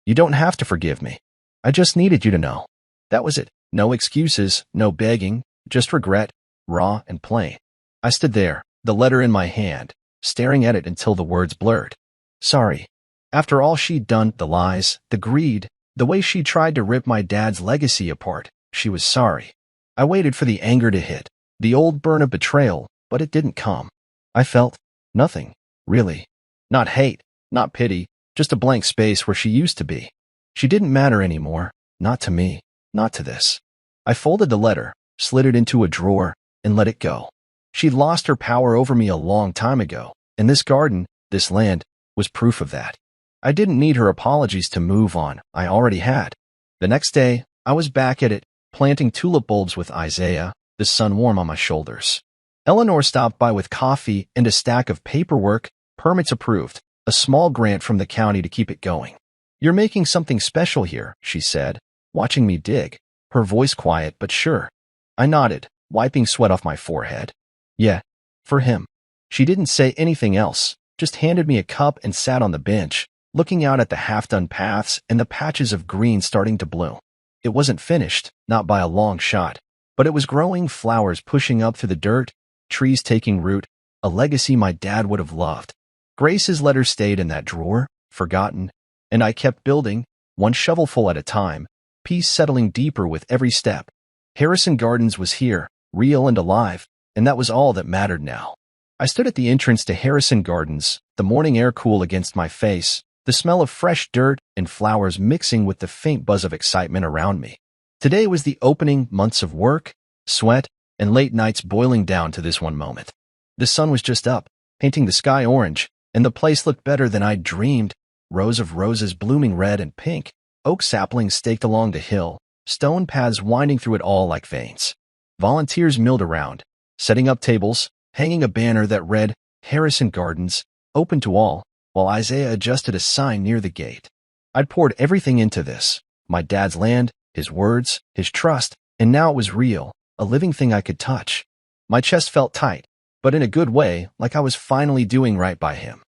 You don't have to forgive me. I just needed you to know. That was it. No excuses, no begging, just regret, raw and plain. I stood there, the letter in my hand, staring at it until the words blurred. Sorry. After all she'd done, the lies, the greed, the way she tried to rip my dad's legacy apart, she was sorry. I waited for the anger to hit, the old burn of betrayal, but it didn't come. I felt nothing, really. Not hate, not pity, just a blank space where she used to be. She didn't matter anymore, not to me, not to this. I folded the letter, slid it into a drawer, and let it go. She'd lost her power over me a long time ago, and this garden, this land, was proof of that. I didn't need her apologies to move on, I already had. The next day, I was back at it, planting tulip bulbs with Isaiah, the sun warm on my shoulders. Eleanor stopped by with coffee and a stack of paperwork, permits approved, a small grant from the county to keep it going. You're making something special here, she said, watching me dig, her voice quiet but sure. I nodded, wiping sweat off my forehead. Yeah, for him. She didn't say anything else, just handed me a cup and sat on the bench, looking out at the half-done paths and the patches of green starting to bloom. It wasn't finished, not by a long shot, but it was growing, flowers pushing up through the dirt, trees taking root, a legacy my dad would have loved. Grace's letter stayed in that drawer, forgotten, and I kept building, one shovelful at a time, peace settling deeper with every step. Harrison Gardens was here, real and alive, and that was all that mattered now. I stood at the entrance to Harrison Gardens, the morning air cool against my face, the smell of fresh dirt and flowers mixing with the faint buzz of excitement around me. Today was the opening, months of work, sweat, and late nights boiling down to this one moment. The sun was just up, painting the sky orange, and the place looked better than I'd dreamed. Rows of roses blooming red and pink, oak saplings staked along the hill, stone paths winding through it all like veins. Volunteers milled around, setting up tables, hanging a banner that read, Harrison Gardens, open to all, while Isaiah adjusted a sign near the gate. I'd poured everything into this, my dad's land, his words, his trust, and now it was real, a living thing I could touch. My chest felt tight, but in a good way, like I was finally doing right by him.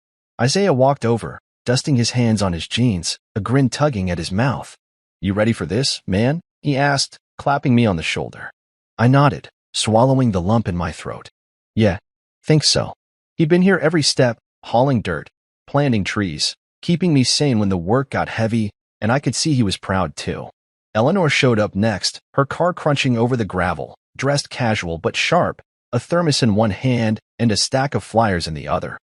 Isaiah walked over, dusting his hands on his jeans, a grin tugging at his mouth. You ready for this, man? He asked, clapping me on the shoulder. I nodded, swallowing the lump in my throat. Yeah, think so. He'd been here every step, hauling dirt, planting trees, keeping me sane when the work got heavy, and I could see he was proud too. Eleanor showed up next, her car crunching over the gravel, dressed casual but sharp, a thermos in one hand and a stack of flyers in the other.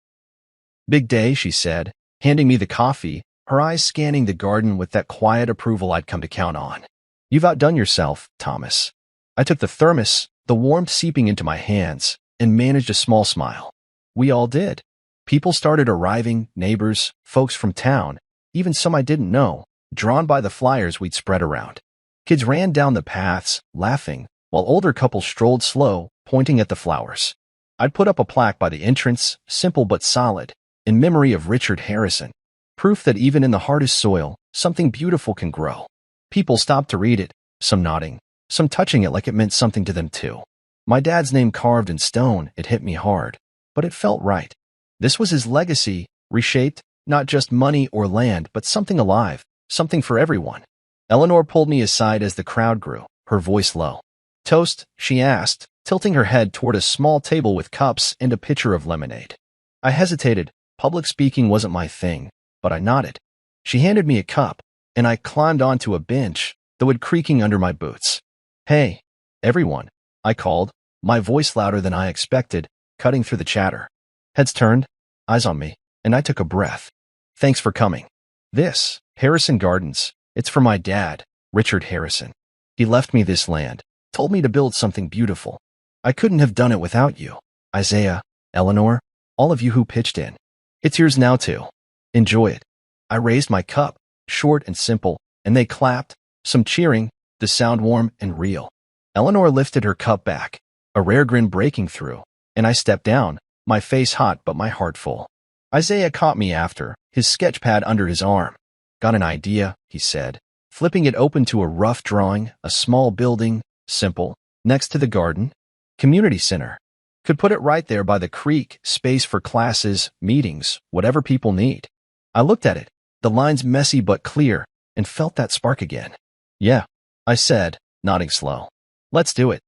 Big day, she said, handing me the coffee, her eyes scanning the garden with that quiet approval I'd come to count on. You've outdone yourself, Thomas. I took the thermos, the warmth seeping into my hands, and managed a small smile. We all did. People started arriving, neighbors, folks from town, even some I didn't know, drawn by the flyers we'd spread around. Kids ran down the paths, laughing, while older couples strolled slow, pointing at the flowers. I'd put up a plaque by the entrance, simple but solid, in memory of Richard Harrison, proof that even in the hardest soil, something beautiful can grow. People stopped to read it, some nodding, some touching it like it meant something to them too. My dad's name carved in stone, it hit me hard, but it felt right. This was his legacy, reshaped, not just money or land, but something alive, something for everyone. Eleanor pulled me aside as the crowd grew, her voice low. Toast, she asked, tilting her head toward a small table with cups and a pitcher of lemonade. I hesitated. Public speaking wasn't my thing, but I nodded. She handed me a cup, and I climbed onto a bench, the wood creaking under my boots. Hey, everyone, I called, my voice louder than I expected, cutting through the chatter. Heads turned, eyes on me, and I took a breath. Thanks for coming. This, Harrison Gardens, it's for my dad, Richard Harrison. He left me this land, told me to build something beautiful. I couldn't have done it without you, Isaiah, Eleanor, all of you who pitched in. It's yours now too. Enjoy it. I raised my cup, short and simple, and they clapped, some cheering, the sound warm and real. Eleanor lifted her cup back, a rare grin breaking through, and I stepped down, my face hot but my heart full. Isaiah caught me after, his sketchpad under his arm. Got an idea, he said, flipping it open to a rough drawing, a small building, simple, next to the garden. Community center. Could put it right there by the creek, space for classes, meetings, whatever people need. I looked at it, the lines messy but clear, and felt that spark again. Yeah, I said, nodding slow. Let's do it.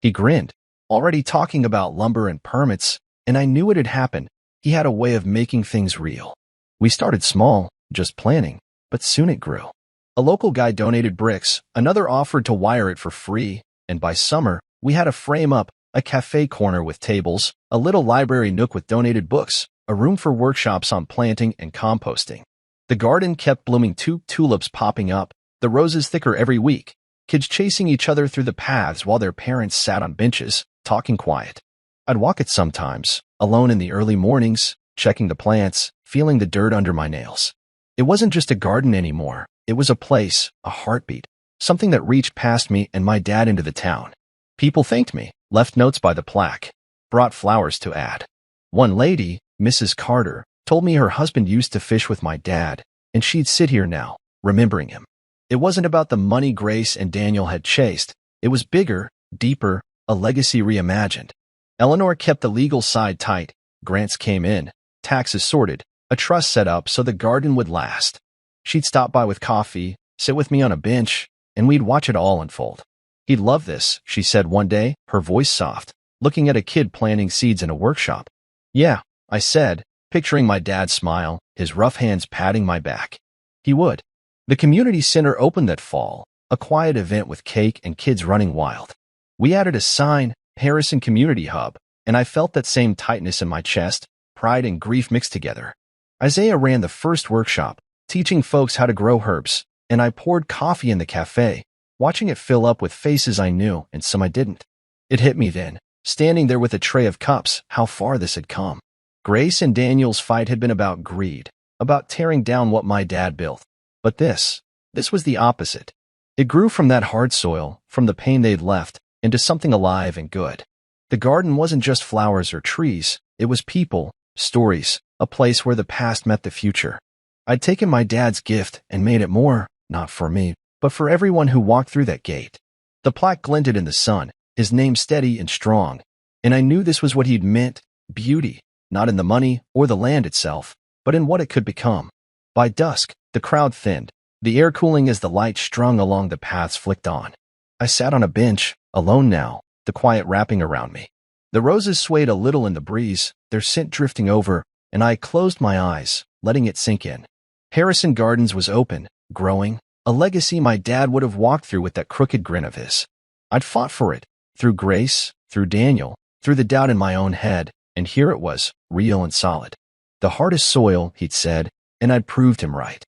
He grinned, already talking about lumber and permits, and I knew it had happened. He had a way of making things real. We started small, just planning, but soon it grew. A local guy donated bricks, another offered to wire it for free, and by summer, we had a frame up, a cafe corner with tables, a little library nook with donated books, a room for workshops on planting and composting. The garden kept blooming, tulips popping up, the roses thicker every week, kids chasing each other through the paths while their parents sat on benches, talking quiet. I'd walk it sometimes, alone in the early mornings, checking the plants, feeling the dirt under my nails. It wasn't just a garden anymore. It was a place, a heartbeat, something that reached past me and my dad into the town. People thanked me, left notes by the plaque, brought flowers to add. One lady, Mrs. Carter, told me her husband used to fish with my dad, and she'd sit here now, remembering him. It wasn't about the money Grace and Daniel had chased. It was bigger, deeper, a legacy reimagined. Eleanor kept the legal side tight. Grants came in, taxes sorted, a trust set up so the garden would last. She'd stop by with coffee, sit with me on a bench, and we'd watch it all unfold. He'd love this, she said one day, her voice soft, looking at a kid planting seeds in a workshop. Yeah, I said, picturing my dad's smile, his rough hands patting my back. He would. The community center opened that fall, a quiet event with cake and kids running wild. We added a sign, Harrison Community Hub, and I felt that same tightness in my chest, pride and grief mixed together. Isaiah ran the first workshop, teaching folks how to grow herbs, and I poured coffee in the cafe, watching it fill up with faces I knew and some I didn't. It hit me then, standing there with a tray of cups, how far this had come. Grace and Daniel's fight had been about greed, about tearing down what my dad built. But this was the opposite. It grew from that hard soil, from the pain they'd left, into something alive and good. The garden wasn't just flowers or trees, it was people, stories, a place where the past met the future. I'd taken my dad's gift and made it more, not for me, but for everyone who walked through that gate. The plaque glinted in the sun, his name steady and strong, and I knew this was what he'd meant, beauty, not in the money or the land itself, but in what it could become. By dusk, the crowd thinned, the air cooling as the light strung along the paths flicked on. I sat on a bench, alone now, the quiet wrapping around me. The roses swayed a little in the breeze, their scent drifting over, and I closed my eyes, letting it sink in. Harrison Gardens was open, growing, a legacy my dad would have walked through with that crooked grin of his. I'd fought for it, through Grace, through Daniel, through the doubt in my own head, and here it was, real and solid. The hardest soil, he'd said, and I'd proved him right.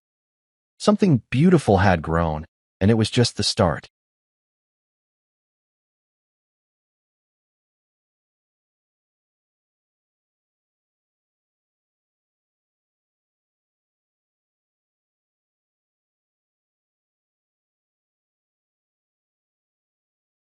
Something beautiful had grown, and it was just the start.